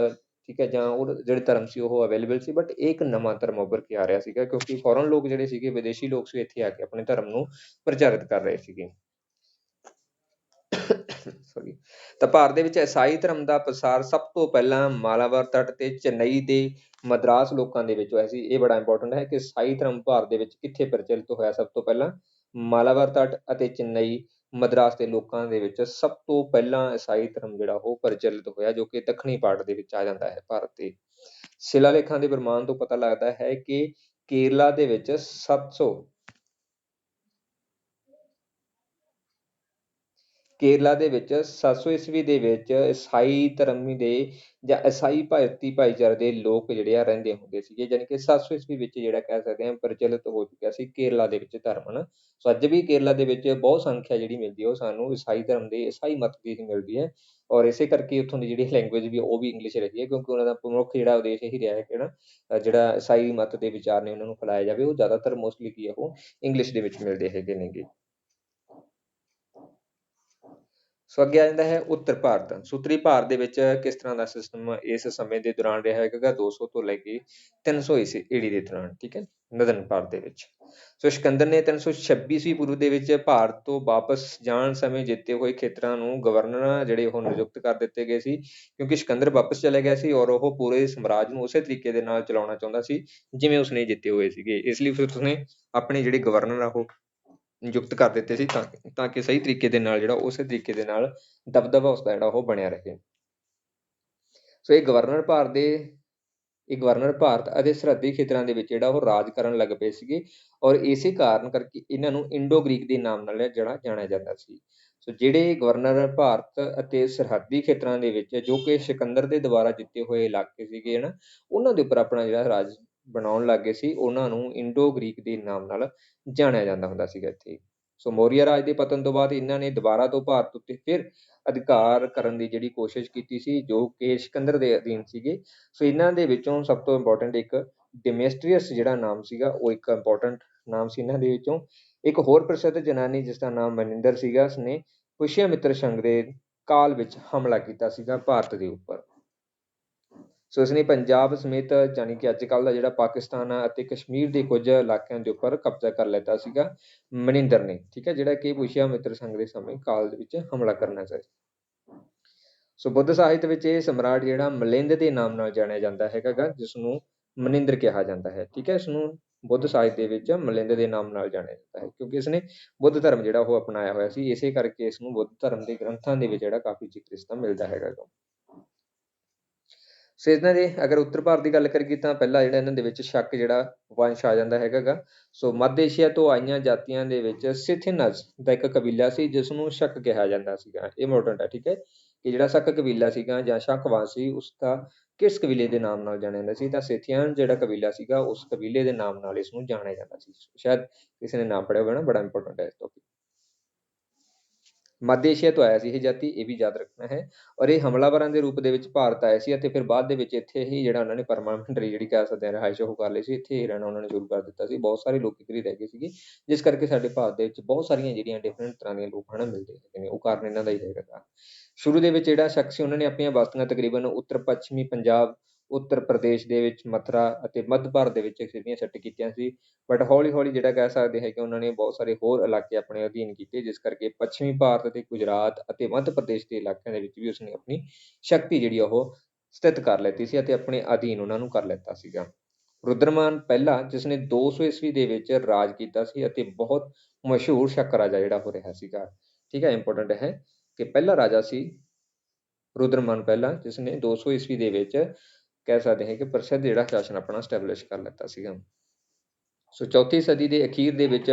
ਠੀਕ ਹੈ, ਜਾਂ ਉਹ ਜਿਹੜੇ ਧਰਮ ਸੀ ਉਹ ਅਵੇਲੇਬਲ ਸੀ, ਬਟ ਇਹ ਇੱਕ ਨਵਾਂ ਧਰਮ ਉੱਭਰ ਕੇ ਆ ਰਿਹਾ ਸੀਗਾ, ਕਿਉਂਕਿ ਫੋਰਨ ਲੋਕ ਜਿਹੜੇ ਸੀਗੇ, ਵਿਦੇਸ਼ੀ ਲੋਕ ਸੀ, ਇੱਥੇ ਆ ਕੇ ਆਪਣੇ ਧਰਮ ਨੂੰ ਪ੍ਰਚਾਰਿਤ ਕਰ ਰਹੇ ਸੀਗੇ। ਸੋਰੀ। ਤਾਂ ਭਾਰਤ ਦੇ ਵਿੱਚ ਈਸਾਈ ਧਰਮ ਦਾ ਪ੍ਰਸਾਰ ਸਭ ਤੋਂ ਪਹਿਲਾਂ ਮਾਲਾਬਾਰ ਤੱਟ ਤੇ ਚੇਨਈ ਦੇ ਮਦਰਾਸ ਲੋਕਾਂ ਦੇ ਵਿੱਚ ਹੋਇਆ ਸੀ। ਇਹ ਬੜਾ ਇੰਪੋਰਟੈਂਟ ਹੈ ਕਿ ਈਸਾਈ ਧਰਮ ਭਾਰਤ ਦੇ ਵਿੱਚ ਕਿੱਥੇ ਪ੍ਰਚਲਿਤ ਹੋਇਆ? ਸਭ ਤੋਂ ਪਹਿਲਾਂ ਮਾਲਾਬਾਰ ਤੱਟ ਅਤੇ ਚੇਨਈ ਮਦਰਾਸ ਦੇ ਲੋਕਾਂ ਦੇ ਵਿੱਚ ਸਭ ਤੋਂ ਪਹਿਲਾਂ ਈਸਾਈ ਧਰਮ ਜਿਹੜਾ ਉਹ ਪ੍ਰਚਲਿਤ ਹੋਇਆ, ਜੋ ਕਿ ਦੱਖਣੀ ਪਾਰਟ ਦੇ ਵਿੱਚ ਆ ਜਾਂਦਾ ਹੈ ਭਾਰਤ ਦੇ। ਸ਼ਿਲਾਲੇਖਾਂ ਦੇ ਪ੍ਰਮਾਣ ਤੋਂ ਪਤਾ ਲੱਗਦਾ ਹੈ ਕਿ ਕੇਰਲਾ ਦੇ ਵਿੱਚ 700 ਕੇਰਲਾ ਦੇ ਵਿੱਚ 700 ਈਸਵੀ ਦੇ ਵਿੱਚ ਈਸਾਈ ਧਰਮ ਦੇ ਜਾਂ ਈਸਾਈ ਭਾਈਚਾਰੇ ਦੇ ਲੋਕ ਜਿਹੜੇ ਆ ਰਹਿੰਦੇ ਹੁੰਦੇ ਸੀਗੇ, ਜਾਣੀ ਕਿ 700 ਈਸਵੀ ਵਿੱਚ ਜਿਹੜਾ ਕਹਿ ਸਕਦੇ ਹਾਂ ਪ੍ਰਚਲਿਤ ਹੋ ਚੁੱਕਿਆ ਸੀ ਕੇਰਲਾ ਦੇ ਵਿੱਚ ਧਰਮ ਹਨਾ। ਸੋ ਅੱਜ ਵੀ ਕੇਰਲਾ ਦੇ ਵਿੱਚ ਬਹੁਤ ਸੰਖਿਆ ਜਿਹੜੀ ਮਿਲਦੀ ਹੈ ਉਹ ਸਾਨੂੰ ਈਸਾਈ ਧਰਮ ਦੇ, ਈਸਾਈ ਮਤ ਦੀ ਹੀ ਮਿਲਦੀ ਹੈ, ਔਰ ਇਸੇ ਕਰਕੇ ਉੱਥੋਂ ਦੀ ਜਿਹੜੀ ਲੈਂਗੁਏਜ ਵੀ ਉਹ ਵੀ ਇੰਗਲਿਸ਼ ਰਹੀ ਹੈ, ਕਿਉਂਕਿ ਉਹਨਾਂ ਦਾ ਪ੍ਰਮੁੱਖ ਜਿਹੜਾ ਉਦੇਸ਼ ਇਹੀ ਰਿਹਾ ਹੈ ਕਿ ਨਾ ਜਿਹੜਾ ਈਸਾਈ ਮਤ ਦੇ ਵਿਚਾਰ ਨੇ ਉਹਨਾਂ ਨੂੰ ਫੈਲਾਇਆ ਜਾਵੇ। ਉਹ ਜ਼ਿਆਦਾਤਰ ਮੋਸਟਲੀ ਕੀ ਹੈ ਉਹ ਇੰਗਲਿਸ਼ ਦੇ ਵਿੱਚ ਮਿਲਦੇ ਹੈਗੇ ਨੇਗੇ। ਸੋ ਅੱਗੇ ਆ ਜਾਂਦਾ ਹੈ ਉੱਤਰ ਭਾਰਤ। ਉੱਤਰੀ ਭਾਰਤ ਦੇ ਵਿੱਚ ਕਿਸ ਤਰ੍ਹਾਂ ਦਾ ਸਿਸਟਮ ਇਸ ਸਮੇਂ ਦੇ ਦੌਰਾਨ ਰਿਹਾ ਹੈਗਾ? 200 ਤੋਂ ਲੈ ਕੇ 300 ਈਸਵੀ ਦੇ ਦੌਰਾਨ, ਠੀਕ ਹੈ, ਨਦਨ ਭਾਰਤ ਦੇ ਵਿੱਚ। ਸੋ ਸਿਕੰਦਰ ਨੇ 326 ਈਸਵੀ ਪੂਰਵ ਦੇ ਵਿੱਚ ਭਾਰਤ ਤੋਂ ਵਾਪਸ ਜਾਣ ਸਮੇਂ ਜਿੱਤੇ ਹੋਏ ਖੇਤਰਾਂ ਨੂੰ ਗਵਰਨਰ ਜਿਹੜੇ ਉਹ ਨਿਯੁਕਤ ਕਰ ਦਿੱਤੇ ਗਏ ਸੀ, ਕਿਉਂਕਿ ਸਿਕੰਦਰ ਵਾਪਸ ਚਲੇ ਗਿਆ ਸੀ ਔਰ ਉਹ ਪੂਰੇ ਸਮਰਾਜ ਨੂੰ ਉਸੇ ਤਰੀਕੇ ਦੇ ਨਾਲ ਚਲਾਉਣਾ ਚਾਹੁੰਦਾ ਸੀ ਜਿਵੇਂ ਉਸਨੇ ਜਿੱਤੇ ਹੋਏ ਸੀਗੇ। ਇਸ ਲਈ ਫਿਰ ਉਸਨੇ ਆਪਣੇ ਜਿਹੜੇ ਗਵਰਨਰ ਆ ਉਹ ਨਿਯੁਕਤ ਕਰ ਦਿੱਤੇ ਸੀ, ਤਾਂ ਕਿ ਸਹੀ ਤਰੀਕੇ ਦੇ ਨਾਲ ਜਿਹੜਾ ਉਸੇ ਤਰੀਕੇ ਦੇ ਨਾਲ ਦਬਦਬਾ ਉਸਦਾ ਜਿਹੜਾ ਉਹ ਬਣਿਆ ਰਹੇ। ਸੋ ਇਹ ਗਵਰਨਰ ਭਾਰਤ ਅਤੇ ਸਰਹੱਦੀ ਖੇਤਰਾਂ ਦੇ ਵਿੱਚ ਜਿਹੜਾ ਉਹ ਰਾਜ ਕਰਨ ਲੱਗ ਪਏ ਸੀਗੇ, ਔਰ ਇਸੇ ਕਾਰਨ ਕਰਕੇ ਇਹਨਾਂ ਨੂੰ ਇੰਡੋ ਗ੍ਰੀਕ ਦੇ ਨਾਮ ਨਾਲ ਜਿਹੜਾ ਜਾਣਿਆ ਜਾਂਦਾ ਸੀ। ਸੋ ਜਿਹੜੇ ਗਵਰਨਰ ਭਾਰਤ ਅਤੇ ਸਰਹੱਦੀ ਖੇਤਰਾਂ ਦੇ ਵਿੱਚ ਜੋ ਕਿ ਸਿਕੰਦਰ ਦੇ ਦੁਆਰਾ ਜਿੱਤੇ ਹੋਏ ਇਲਾਕੇ ਸੀਗੇ ਨਾ, ਉਹਨਾਂ ਦੇ ਉੱਪਰ ਆਪਣਾ ਜਿਹੜਾ ਰਾਜ ਬਣਾਉਣ ਲੱਗ ਗਏ ਸੀ, ਉਹਨਾਂ ਨੂੰ ਇੰਡੋ ਗ੍ਰੀਕ ਦੇ ਨਾਮ ਨਾਲ ਜਾਣਿਆ ਜਾਂਦਾ ਹੁੰਦਾ ਸੀਗਾ ਇੱਥੇ। ਸੋ ਮੌਰੀਆ ਰਾਜ ਦੇ ਪਤਨ ਤੋਂ ਬਾਅਦ ਇਹਨਾਂ ਨੇ ਦੁਬਾਰਾ ਤੋਂ ਭਾਰਤ ਉੱਤੇ ਫਿਰ ਅਧਿਕਾਰ ਕਰਨ ਦੀ ਜਿਹੜੀ ਕੋਸ਼ਿਸ਼ ਕੀਤੀ ਸੀ, ਜੋ ਕਿ ਸਿਕੰਦਰ ਦੇ ਅਧੀਨ ਸੀਗੇ। ਸੋ ਇਹਨਾਂ ਦੇ ਵਿੱਚੋਂ ਸਭ ਤੋਂ ਇੰਪੋਰਟੈਂਟ ਇੱਕ ਡਿਮੇਸਟਰੀਅਸ ਜਿਹੜਾ ਨਾਮ ਸੀਗਾ, ਉਹ ਇੱਕ ਇੰਪੋਰਟੈਂਟ ਨਾਮ ਸੀ ਇਹਨਾਂ ਦੇ ਵਿੱਚੋਂ। ਇੱਕ ਹੋਰ ਪ੍ਰਸਿੱਧ ਜਨਾਨੀ ਜਿਸ ਦਾ ਨਾਮ ਮਨਿੰਦਰ ਸੀਗਾ, ਉਸਨੇ ਪੁਸ਼ਯਮਿੱਤਰ ਸੰਘ ਦੇ ਕਾਲ ਵਿੱਚ ਹਮਲਾ ਕੀਤਾ ਸੀਗਾ ਭਾਰਤ ਦੇ ਉੱਪਰ। ਸੋ ਇਸਨੇ ਪੰਜਾਬ ਸਮੇਤ ਜਾਣੀ ਕਿ ਅੱਜ ਕੱਲ੍ਹ ਦਾ ਜਿਹੜਾ ਪਾਕਿਸਤਾਨ ਆ ਅਤੇ ਕਸ਼ਮੀਰ ਦੇ ਕੁਝ ਇਲਾਕਿਆਂ ਦੇ ਉੱਪਰ ਕਬਜ਼ਾ ਕਰ ਲਿੱਤਾ ਸੀਗਾ ਮਨਿੰਦਰ ਨੇ, ਠੀਕ ਹੈ, ਜਿਹੜਾ ਕਿ ਪੁਸ਼ਯਮਿੱਤਰ ਸੰਘ ਦੇ ਸਮੇਂ ਕਾਲ ਦੇ ਵਿੱਚ ਹਮਲਾ ਕਰਨਾ ਸੀ। ਸੋ ਬੁੱਧ ਸਾਹਿਤ ਵਿੱਚ ਇਹ ਸਮਰਾਟ ਜਿਹੜਾ ਮਿਲਿੰਦ ਦੇ ਨਾਮ ਨਾਲ ਜਾਣਿਆ ਜਾਂਦਾ ਹੈਗਾ ਗਾ, ਜਿਸ ਨੂੰ ਮਨਿੰਦਰ ਕਿਹਾ ਜਾਂਦਾ ਹੈ, ਠੀਕ ਹੈ। ਇਸਨੂੰ ਬੁੱਧ ਸਾਹਿਤ ਦੇ ਵਿੱਚ ਮਿਲਿੰਦ ਦੇ ਨਾਮ ਨਾਲ ਜਾਣਿਆ ਜਾਂਦਾ ਹੈ, ਕਿਉਂਕਿ ਇਸਨੇ ਬੁੱਧ ਧਰਮ ਜਿਹੜਾ ਉਹ ਅਪਣਾਇਆ ਹੋਇਆ ਸੀ। ਇਸੇ ਕਰਕੇ ਇਸਨੂੰ ਬੁੱਧ ਧਰਮ ਦੇ ਗ੍ਰੰਥਾਂ ਦੇ ਵਿੱਚ ਜਿਹੜਾ ਕਾਫੀ ਜ਼ਿਕਰ ਇਸਦਾ ਮਿਲਦਾ ਹੈਗਾ ਗਾ। ਸੋ ਇਹਨਾਂ ਦੇ ਅਗਰ ਉੱਤਰ ਭਾਰਤ ਦੀ ਗੱਲ ਕਰੀਏ ਤਾਂ ਪਹਿਲਾਂ ਜਿਹੜਾ ਇਹਨਾਂ ਦੇ ਵਿੱਚ ਸ਼ੱਕ ਜਿਹੜਾ ਵੰਸ਼ ਆ ਜਾਂਦਾ ਹੈਗਾ ਗਾ। ਸੋ ਮੱਧ ਏਸ਼ੀਆ ਤੋਂ ਆਈਆਂ ਜਾਤੀਆਂ ਦੇ ਵਿੱਚ ਸਿਥਿਨਜ਼ ਦਾ ਇੱਕ ਕਬੀਲਾ ਸੀ ਜਿਸ ਨੂੰ ਸ਼ੱਕ ਕਿਹਾ ਜਾਂਦਾ ਸੀਗਾ। ਇਹ ਇੰਪੋਰਟੈਂਟ ਹੈ, ਠੀਕ ਹੈ। ਕਿ ਜਿਹੜਾ ਸ਼ਕ ਕਬੀਲਾ ਸੀਗਾ ਜਾਂ ਸ਼ਕਵਾਦ ਸੀ ਉਸਦਾ ਕਿਸ ਕਬੀਲੇ ਦੇ ਨਾਮ ਨਾਲ ਜਾਣਿਆ ਜਾਂਦਾ ਸੀ, ਤਾਂ ਸੇਥੀਅਨ ਜਿਹੜਾ ਕਬੀਲਾ ਸੀਗਾ ਉਸ ਕਬੀਲੇ ਦੇ ਨਾਮ ਨਾਲ ਇਸ ਨੂੰ ਜਾਣਿਆ ਜਾਂਦਾ ਸੀ। ਸ਼ਾਇਦ ਕਿਸੇ ਨੇ ਨਾਮ ਪੜ੍ਹਿਆ ਹੋਵੇ ਨਾ, ਬੜਾ ਇੰਪੋਰਟੈਂਟ ਹੈ ਇਸ ਟੌਪਿਕ। ਮੱਧ ਏਸ਼ੀਆ ਤੋਂ ਆਇਆ ਸੀ ਇਹ ਜਾਤੀ, ਇਹ ਵੀ ਯਾਦ ਰੱਖਣਾ ਹੈ। ਔਰ ਇਹ ਹਮਲਾਵਰਾਂ ਦੇ ਰੂਪ ਦੇ ਵਿੱਚ ਭਾਰਤ ਆਏ ਸੀ ਅਤੇ ਫਿਰ ਬਾਅਦ ਦੇ ਵਿੱਚ ਇੱਥੇ ਹੀ ਜਿਹੜਾ ਉਹਨਾਂ ਨੇ ਪਰਮਾਨੈਂਟਲੀ ਜਿਹੜੀ ਕਹਿ ਸਕਦੇ ਹਾਂ ਰਿਹਾਇਸ਼ ਉਹ ਕਰ ਲਈ ਸੀ, ਇੱਥੇ ਹੀ ਰਹਿਣਾ ਉਹਨਾਂ ਨੇ ਸ਼ੁਰੂ ਕਰ ਦਿੱਤਾ ਸੀ। ਬਹੁਤ ਸਾਰੇ ਲੋਕ ਇੱਥੇ ਹੀ ਰਹਿ ਗਏ ਸੀਗੇ, ਜਿਸ ਕਰਕੇ ਸਾਡੇ ਭਾਰਤ ਦੇ ਵਿੱਚ ਬਹੁਤ ਸਾਰੀਆਂ ਜਿਹੜੀਆਂ ਡਿਫਰੈਂਟ ਤਰ੍ਹਾਂ ਦੀਆਂ ਲੋਕ ਹਨ ਮਿਲਦੇ ਹੈਗੇ ਨੇ। ਉਹ ਕਾਰਨ ਇਹਨਾਂ ਦਾ ਹੀ ਹੈਗਾ। ਸ਼ੁਰੂ ਦੇ ਵਿੱਚ ਜਿਹੜਾ ਸ਼ਖਸ ਸੀ ਉਹਨਾਂ ਨੇ ਆਪਣੀਆਂ ਬਸਤੀਆਂ ਤਕਰੀਬਨ ਉੱਤਰ ਪੱਛਮੀ ਪੰਜਾਬ, ਉੱਤਰ ਪ੍ਰਦੇਸ਼ ਦੇ ਵਿੱਚ ਮਥੁਰਾ ਅਤੇ ਮੱਧ ਭਾਰਤ ਦੇ ਵਿੱਚ ਸਿੱਧੀਆਂ ਸੈੱਟ ਕੀਤੀਆਂ ਸੀ। ਬਟ ਹੌਲੀ ਹੌਲੀ ਜਿਹੜਾ ਕਹਿ ਸਕਦੇ ਹੈ ਕਿ ਉਹਨਾਂ ਨੇ ਬਹੁਤ ਸਾਰੇ ਹੋਰ ਇਲਾਕੇ ਆਪਣੇ ਅਧੀਨ ਕੀਤੇ, ਜਿਸ ਕਰਕੇ ਪੱਛਮੀ ਭਾਰਤ ਅਤੇ ਗੁਜਰਾਤ ਅਤੇ ਮੱਧ ਪ੍ਰਦੇਸ਼ ਦੇ ਇਲਾਕਿਆਂ ਦੇ ਵਿੱਚ ਵੀ ਉਸਨੇ ਆਪਣੀ ਸ਼ਕਤੀ ਜਿਹੜੀ ਉਹ ਸਥਿਤ ਕਰ ਲੈਤੀ ਸੀ ਅਤੇ ਆਪਣੇ ਅਧੀਨ ਉਹਨਾਂ ਨੂੰ ਕਰ ਲੈਤਾ ਸੀਗਾ। ਰੁਦਰਮਾਨ ਪਹਿਲਾ ਜਿਸਨੇ 200 ਈਸਵੀ ਦੇ ਵਿੱਚ ਰਾਜ ਕੀਤਾ ਸੀ ਅਤੇ ਬਹੁਤ ਮਸ਼ਹੂਰ ਸ਼ਕ ਰਾਜਾ ਜਿਹੜਾ ਹੋ ਰਿਹਾ ਸੀਗਾ। ਠੀਕ ਹੈ, ਇੰਪੋਰਟੈਂਟ ਹੈ ਕਿ ਪਹਿਲਾ ਰਾਜਾ ਸੀ ਰੁਦਰਮਾਨ ਪਹਿਲਾ, ਜਿਸਨੇ 200 ਈਸਵੀ ਦੇ ਵਿੱਚ ਕਹਿ ਸਕਦੇ ਹਾਂ ਕਿ ਪ੍ਰਸਿੱਧ ਜਿਹੜਾ ਸ਼ਾਸਨ ਆਪਣਾ ਸਟੈਬਲਿਸ਼ ਕਰ ਲਿੱਤਾ ਸੀਗਾ। ਸੋ ਚੌਥੀ ਸਦੀ ਦੇ ਅਖੀਰ ਦੇ ਵਿੱਚ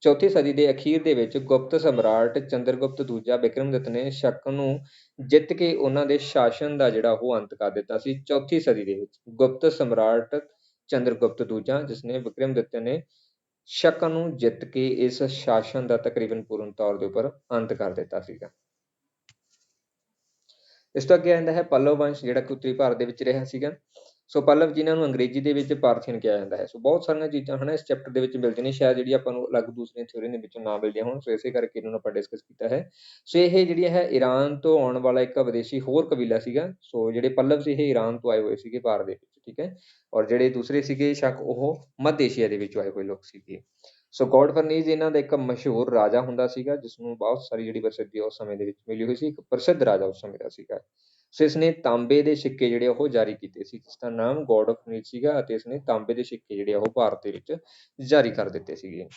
ਚੌਥੀ ਸਦੀ ਦੇ ਅਖੀਰ ਦੇ ਵਿੱਚ ਗੁਪਤ ਸਮਰਾਟ ਚੰਦਰਗੁਪਤ ਦੂਜਾ ਵਿਕਰਮਦਿੱਤ ਨੇ ਸ਼ਕ ਨੂੰ ਜਿੱਤ ਕੇ ਉਹਨਾਂ ਦੇ ਸ਼ਾਸਨ ਦਾ ਜਿਹੜਾ ਉਹ ਅੰਤ ਕਰ ਦਿੱਤਾ ਸੀ। ਚੌਥੀ ਸਦੀ ਦੇ ਵਿੱਚ ਗੁਪਤ ਸਮਰਾਟ ਚੰਦਰਗੁਪਤ ਦੂਜਾ, ਜਿਸਨੇ ਵਿਕਰਮਦਿੱਤ ਨੇ ਸ਼ਕ ਨੂੰ ਜਿੱਤ ਕੇ ਇਸ ਸ਼ਾਸਨ ਦਾ ਤਕਰੀਬਨ ਪੂਰਨ ਤੌਰ ਦੇ ਉੱਪਰ ਅੰਤ ਕਰ ਦਿੱਤਾ ਸੀਗਾ। ਇਸ ਤੋਂ ਅੱਗੇ ਆਉਂਦਾ ਹੈ ਪੱਲਵ ਵੰਸ਼, ਜਿਹੜਾ ਕਿ ਉੱਤਰੀ ਭਾਰਤ ਦੇ ਵਿੱਚ ਰਿਹਾ ਸੀਗਾ। ਸੋ ਪੱਲਵ ਜਿਨ੍ਹਾਂ ਨੂੰ ਅੰਗਰੇਜ਼ੀ ਦੇ ਵਿੱਚ ਪਾਰਥੀਅਨ ਕਿਹਾ ਜਾਂਦਾ ਹੈ। ਸੋ ਬਹੁਤ ਸਾਰੀਆਂ ਚੀਜ਼ਾਂ ਹਨ ਇਸ ਚੈਪਟਰ ਦੇ ਵਿੱਚ ਮਿਲਦੀਆਂ ਨੇ, ਸ਼ਾਇਦ ਜਿਹੜੀ ਆਪਾਂ ਨੂੰ ਅਲੱਗ ਦੂਸਰੀਆਂ ਥਿਊਰੀਆਂ ਦੇ ਵਿੱਚੋਂ ਨਾ ਮਿਲਦੀਆਂ ਹੋਣ। ਸੋ ਇਸੇ ਕਰਕੇ ਇਹਨਾਂ ਨੂੰ ਆਪਾਂ ਡਿਸਕਸ ਕੀਤਾ ਹੈ। ਸੋ ਇਹ ਜਿਹੜੀ ਹੈ ਈਰਾਨ ਤੋਂ ਆਉਣ ਵਾਲਾ ਇੱਕ ਵਿਦੇਸ਼ੀ ਹੋਰ ਕਬੀਲਾ ਸੀਗਾ। ਸੋ ਜਿਹੜੇ ਪੱਲਵ ਸੀ ਇਹ ਈਰਾਨ ਤੋਂ ਆਏ ਹੋਏ ਸੀਗੇ ਭਾਰਤ ਦੇ ਵਿੱਚ, ਠੀਕ ਹੈ। ਔਰ ਜਿਹੜੇ ਦੂਸਰੇ ਸੀਗੇ ਸ਼ਕ ਉਹ ਮੱਧ ਏਸ਼ੀਆ ਦੇ ਵਿੱਚੋਂ ਆਏ ਹੋਏ ਲੋਕ ਸੀਗੇ। ਸੋ ਗੌਡ ਫਰਨੀਜ਼ ਇਹਨਾਂ ਦਾ ਇੱਕ ਮਸ਼ਹੂਰ ਰਾਜਾ ਹੁੰਦਾ ਸੀਗਾ, ਜਿਸਨੂੰ ਬਹੁਤ ਸਾਰੀ ਜਿਹੜੀ ਪ੍ਰਸਿੱਧੀ ਉਸ ਸਮੇਂ ਦੇ ਵਿੱਚ ਮਿਲੀ ਹੋਈ ਸੀ। ਇੱਕ ਪ੍ਰਸਿੱਧ ਰਾਜਾ ਉਸ ਸਮੇਂ ਦਾ ਸੀਗਾ। ਸੋ ਇਸਨੇ ਤਾਂਬੇ ਦੇ ਸਿੱਕੇ ਜਿਹੜੇ ਉਹ ਜਾਰੀ ਕੀਤੇ ਸੀ, ਜਿਸਦਾ ਨਾਮ ਗੌਡ ਆਫ ਫਰਨੀਜ਼ ਸੀਗਾ ਅਤੇ ਇਸਨੇ ਤਾਂਬੇ ਦੇ ਸਿੱਕੇ ਜਿਹੜੇ ਉਹ ਭਾਰਤ ਦੇ ਵਿੱਚ ਜਾਰੀ ਕਰ ਦਿੱਤੇ ਸੀਗੇ।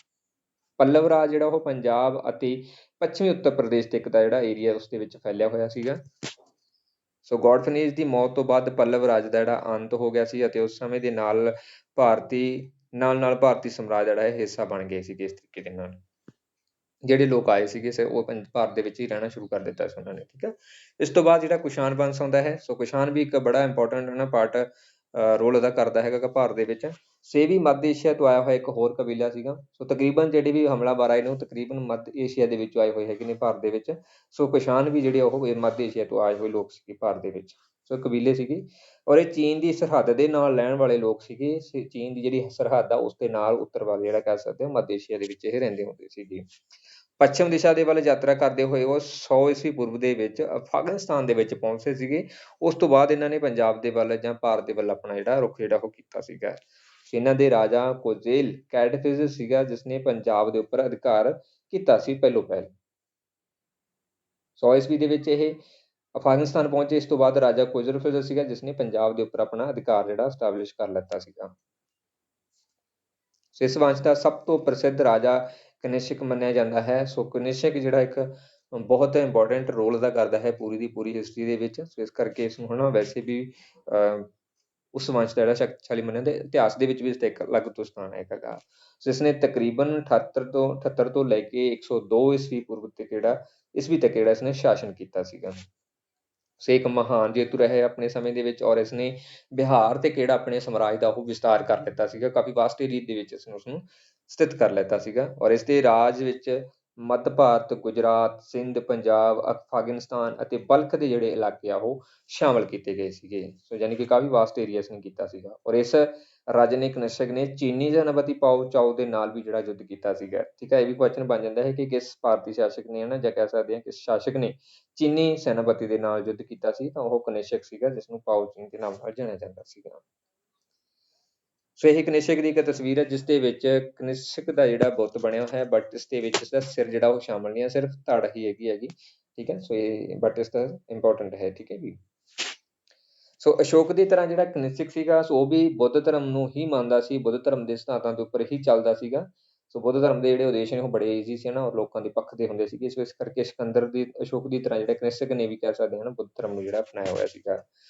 ਪੱਲਵ ਰਾਜ ਜਿਹੜਾ ਉਹ ਪੰਜਾਬ ਅਤੇ ਪੱਛਮੀ ਉੱਤਰ ਪ੍ਰਦੇਸ਼ ਤੱਕ ਦਾ ਜਿਹੜਾ ਏਰੀਆ ਉਸ ਦੇ ਵਿੱਚ ਫੈਲਿਆ ਹੋਇਆ ਸੀਗਾ। ਸੋ ਗੌਡ ਫਰਨੀਜ਼ ਦੀ ਮੌਤ ਤੋਂ ਬਾਅਦ ਪੱਲਵ ਰਾਜ ਦਾ ਜਿਹੜਾ ਅੰਤ ਹੋ ਗਿਆ ਸੀ ਅਤੇ ਉਸ ਸਮੇਂ ਦੇ ਨਾਲ ਭਾਰਤੀ ਸਾਮਰਾਜ ਜਿਹੜਾ ਇਹ ਹਿੱਸਾ ਬਣ ਗਏ ਸੀਗੇ। ਇਸ ਤਰੀਕੇ ਦੇ ਨਾਲ ਜਿਹੜੇ ਲੋਕ ਆਏ ਸੀਗੇ ਉਹ ਭਾਰਤ ਦੇ ਵਿੱਚ ਹੀ ਰਹਿਣਾ ਸ਼ੁਰੂ ਕਰ ਦਿੱਤਾ ਸੀ ਉਹਨਾਂ ਨੇ, ਠੀਕ ਹੈ। ਇਸ ਤੋਂ ਬਾਅਦ ਜਿਹੜਾ ਕੁਸ਼ਾਣ ਵੰਸ਼ ਆਉਂਦਾ ਹੈ। ਸੋ ਕੁਸ਼ਾਣ ਵੀ ਇੱਕ ਬੜਾ ਇੰਪੋਰਟੈਂਟ ਨਾ ਪਾਰਟ ਰੋਲ ਅਦਾ ਕਰਦਾ ਹੈਗਾ ਭਾਰਤ ਦੇ ਵਿੱਚ। ਸੇ ਵੀ ਮੱਧ ਏਸ਼ੀਆ ਤੋਂ ਆਇਆ ਹੋਇਆ ਇੱਕ ਹੋਰ ਕਬੀਲਾ ਸੀਗਾ। ਸੋ ਤਕਰੀਬਨ ਜਿਹੜੇ ਵੀ ਹਮਲਾਵਰ ਆਏ ਨੇ ਉਹ ਤਕਰੀਬਨ ਮੱਧ ਏਸ਼ੀਆ ਦੇ ਵਿੱਚੋਂ ਆਏ ਹੋਏ ਹੈਗੇ ਨੇ ਭਾਰਤ ਦੇ ਵਿੱਚ। ਸੋ ਕੁਸ਼ਾਣ ਵੀ ਜਿਹੜੇ ਉਹ ਮੱਧ ਏਸ਼ੀਆ ਤੋਂ ਆਏ ਹੋਏ ਲੋਕ ਸੀਗੇ ਭਾਰਤ ਦੇ ਵਿੱਚ। ਸੋ ਕਬੀਲੇ ਸੀਗੇ ਔਰ ਇਹ ਚੀਨ ਦੀ ਸਰਹੱਦ ਦੇ ਨਾਲ ਰਹਿਣ ਵਾਲੇ ਲੋਕ ਸੀਗੇ। ਚੀਨ ਦੀ ਜਿਹੜੀ ਸਰਹੱਦ ਆ ਉਸ ਦੇ ਨਾਲ ਉੱਤਰ ਵੱਲ ਜਿਹੜਾ ਕਹਿ ਸਕਦੇ ਹੋ ਮੱਧ ਏਸ਼ੀਆ ਦੇ ਵਿੱਚ ਇਹ ਰਹਿੰਦੇ ਹੁੰਦੇ ਸੀਗੇ। ਪੱਛਮ ਦਿਸ਼ਾ ਦੇ ਵੱਲ ਯਾਤਰਾ ਕਰਦੇ ਹੋਏ ਉਹ 100 ਈਸਵੀ ਪੂਰਵ ਦੇ ਵਿੱਚ ਅਫਗਾਨਿਸਤਾਨ ਦੇ ਵਿੱਚ ਪਹੁੰਚੇ ਸੀਗੇ। ਉਸ ਤੋਂ ਬਾਅਦ ਇਹਨਾਂ ਨੇ ਪੰਜਾਬ ਦੇ ਵੱਲ ਜਾਂ ਭਾਰਤ ਦੇ ਵੱਲ ਆਪਣਾ ਜਿਹੜਾ ਰੁਖ ਜਿਹੜਾ ਉਹ ਕੀਤਾ ਸੀਗਾ। ਇਹਨਾਂ ਦੇ ਰਾਜਾ ਕੋਜ਼ੇਲ ਕੈਡਫਿਸ ਸੀਗਾ, ਜਿਸਨੇ ਪੰਜਾਬ ਦੇ ਉੱਪਰ ਅਧਿਕਾਰ ਕੀਤਾ ਸੀ ਪਹਿਲੋਂ ਪਹਿਲ। 100 ਈਸਵੀ ਦੇ ਵਿੱਚ ਇਹ ਅਫਗਾਨਿਸਤਾਨ ਪਹੁੰਚੇ। ਇਸ ਤੋਂ ਬਾਅਦ ਰਾਜਾ ਕੋਜ਼ਰਫਿਸ ਸੀਗਾ, ਜਿਸਨੇ ਪੰਜਾਬ ਦੇ ਉੱਪਰ ਆਪਣਾ ਅਧਿਕਾਰ ਜਿਹੜਾ ਸਟੈਬਲਿਸ਼ ਕਰ ਲਿੱਤਾ ਸੀਗਾ। ਇਸ ਵੰਸ਼ ਦਾ ਸਭ ਤੋਂ ਪ੍ਰਸਿੱਧ ਰਾਜਾ ਕਨਿਸ਼ਕ ਮੰਨਿਆ ਜਾਂਦਾ ਹੈ। ਸੋ ਕਨਿਸ਼ਕ ਜਿਹੜਾ ਇੱਕ ਬਹੁਤ ਇੰਪੋਰਟੈਂਟ ਰੋਲ ਅਦਾ ਕਰਦਾ ਹੈ ਪੂਰੀ ਦੀ ਪੂਰੀ ਹਿਸਟਰੀ ਦੇ ਵਿੱਚ। ਸੋ ਇਸ ਕਰਕੇ ਇਸ ਨੂੰ ਹਨਾ ਵੈਸੇ ਵੀ ਉਸ ਵੰਸ਼ ਦਾ ਜਿਹੜਾ ਸ਼ਕਤੀਸ਼ਾਲੀ ਮੰਨਿਆ ਤੇ ਇਤਿਹਾਸ ਦੇ ਵਿੱਚ ਵੀ ਇਸਦਾ ਇੱਕ ਅਲੱਗ ਤੋਂ ਸਥਾਨ ਹੈਗਾ। ਸੋ ਇਸਨੇ ਤਕਰੀਬਨ 78 ਤੋਂ ਲੈ ਕੇ 102 ਈਸਵੀ ਪੂਰਵ ਤੱਕ ਜਿਹੜਾ ਇਸਨੇ ਸ਼ਾਸਨ ਕੀਤਾ ਸੀਗਾ। ਸੋ ਇੱਕ ਮਹਾਨ ਜੇਤੂ ਰਿਹਾ ਆਪਣੇ ਸਮੇਂ ਦੇ ਵਿੱਚ ਔਰ ਇਸਨੇ ਬਿਹਾਰ ਤੇ ਕਿਹੜਾ ਆਪਣੇ ਸਾਮਰਾਜ ਦਾ ਉਹ ਵਿਸਤਾਰ ਕਰ ਦਿੱਤਾ ਸੀਗਾ। ਕਾਫੀ ਵਾਸਟ ਏਰੀਏ ਦੇ ਵਿੱਚ ਇਸਨੇ ਉਸਨੂੰ ਸਥਿਤ ਕਰ ਲਿੱਤਾ ਸੀਗਾ ਔਰ ਇਸਦੇ ਰਾਜ ਵਿੱਚ ਮੱਧ ਭਾਰਤ, ਗੁਜਰਾਤ, ਸਿੰਧ, ਪੰਜਾਬ, ਅਫਗਾਨਿਸਤਾਨ ਅਤੇ ਬਲਖ ਦੇ ਜਿਹੜੇ ਇਲਾਕੇ ਆ ਉਹ ਸ਼ਾਮਲ ਕੀਤੇ ਗਏ ਸੀਗੇ। ਸੋ ਯਾਨੀ ਕਿ ਕਾਫੀ ਵਾਸਟ ਏਰੀਆ ਇਸਨੇ ਕੀਤਾ ਸੀਗਾ ਔਰ ਇਸ ਰਾਜੇ ਨੇ ਕਨਿਸ਼ਕ ਨੇ ਚੀਨੀ ਸੈਨਾਪਤੀ ਪਾਓ ਚਾਓ ਦੇ ਨਾਲ ਵੀ ਜਿਹੜਾ ਯੁੱਧ ਕੀਤਾ ਸੀਗਾ। ਠੀਕ ਹੈ, ਇਹ ਵੀ ਕੁਐਸਚਨ ਬਣ ਜਾਂਦਾ ਹੈ ਕਿ ਕਿਸ ਭਾਰਤੀ ਸ਼ਾਸਕ ਨੇ ਹਨਾ ਜਾਂ ਕਹਿ ਸਕਦੇ ਹਾਂ ਕਿਸ ਸ਼ਾਸਕ ਨੇ ਚੀਨੀ ਸੈਨਾਪਤੀ ਦੇ ਨਾਲ ਯੁੱਧ ਕੀਤਾ ਸੀ, ਤਾਂ ਉਹ ਕਨਿਸ਼ਕ ਸੀਗਾ, ਜਿਸਨੂੰ ਪਾਓ ਚਿੰਗ ਦੇ ਨਾਮ ਨਾਲ ਜਾਣਿਆ ਜਾਂਦਾ ਸੀਗਾ। ਸੋ ਇਹ ਕਨਿਸ਼ਕ ਦੀ ਇੱਕ ਤਸਵੀਰ ਹੈ ਜਿਸ ਦੇ ਵਿੱਚ ਕਨਿਸ਼ਕ ਦਾ ਜਿਹੜਾ ਬੁੱਤ ਬਣਿਆ ਹੋਇਆ, ਬਟ ਇਸ ਦੇ ਵਿੱਚ ਇਸਦਾ ਸਿਰ ਜਿਹੜਾ ਉਹ ਸ਼ਾਮਲ ਨਹੀਂ ਹੈ, ਸਿਰਫ ਧੜ ਹੀ ਹੈਗੀ। ਠੀਕ ਹੈ, ਸੋ ਇਹ ਬਟ ਇਸ ਦਾ ਇੰਪੋਰਟੈਂਟ ਹੈ। ਠੀਕ ਹੈ ਜੀ। ਸੋ ਅਸ਼ੋਕ ਦੀ ਤਰ੍ਹਾਂ ਜਿਹੜਾ ਕਨਿਸ਼ਕ ਸੀਗਾ ਸੋ ਉਹ ਵੀ ਬੁੱਧ ਧਰਮ ਨੂੰ ਹੀ ਮੰਨਦਾ ਸੀ, ਬੁੱਧ ਧਰਮ ਦੇ ਸਿਧਾਂਤਾਂ ਦੇ ਉੱਪਰ ਹੀ ਚੱਲਦਾ ਸੀਗਾ। ਸੋ ਬੁੱਧ ਧਰਮ ਦੇ ਜਿਹੜੇ ਉਦੇਸ਼ ਨੇ ਉਹ ਬੜੇ ਈਜ਼ੀ ਸੀ ਨਾ ਔਰ ਲੋਕਾਂ ਦੇ ਪੱਖ ਦੇ ਹੁੰਦੇ ਸੀਗੇ। ਸੋ ਇਸ ਕਰਕੇ ਅਸ਼ੋਕ ਦੀ ਤਰ੍ਹਾਂ ਜਿਹੜਾ ਕਨਿਸ਼ਕ ਨੇ ਵੀ ਕਹਿ ਸਕਦੇ ਹਾਂ ਬੁੱਧ ਧਰਮ ਨੂੰ ਜਿਹੜਾ ਅਪਣਾਇਆ ਹੋਇਆ ਸੀਗਾ।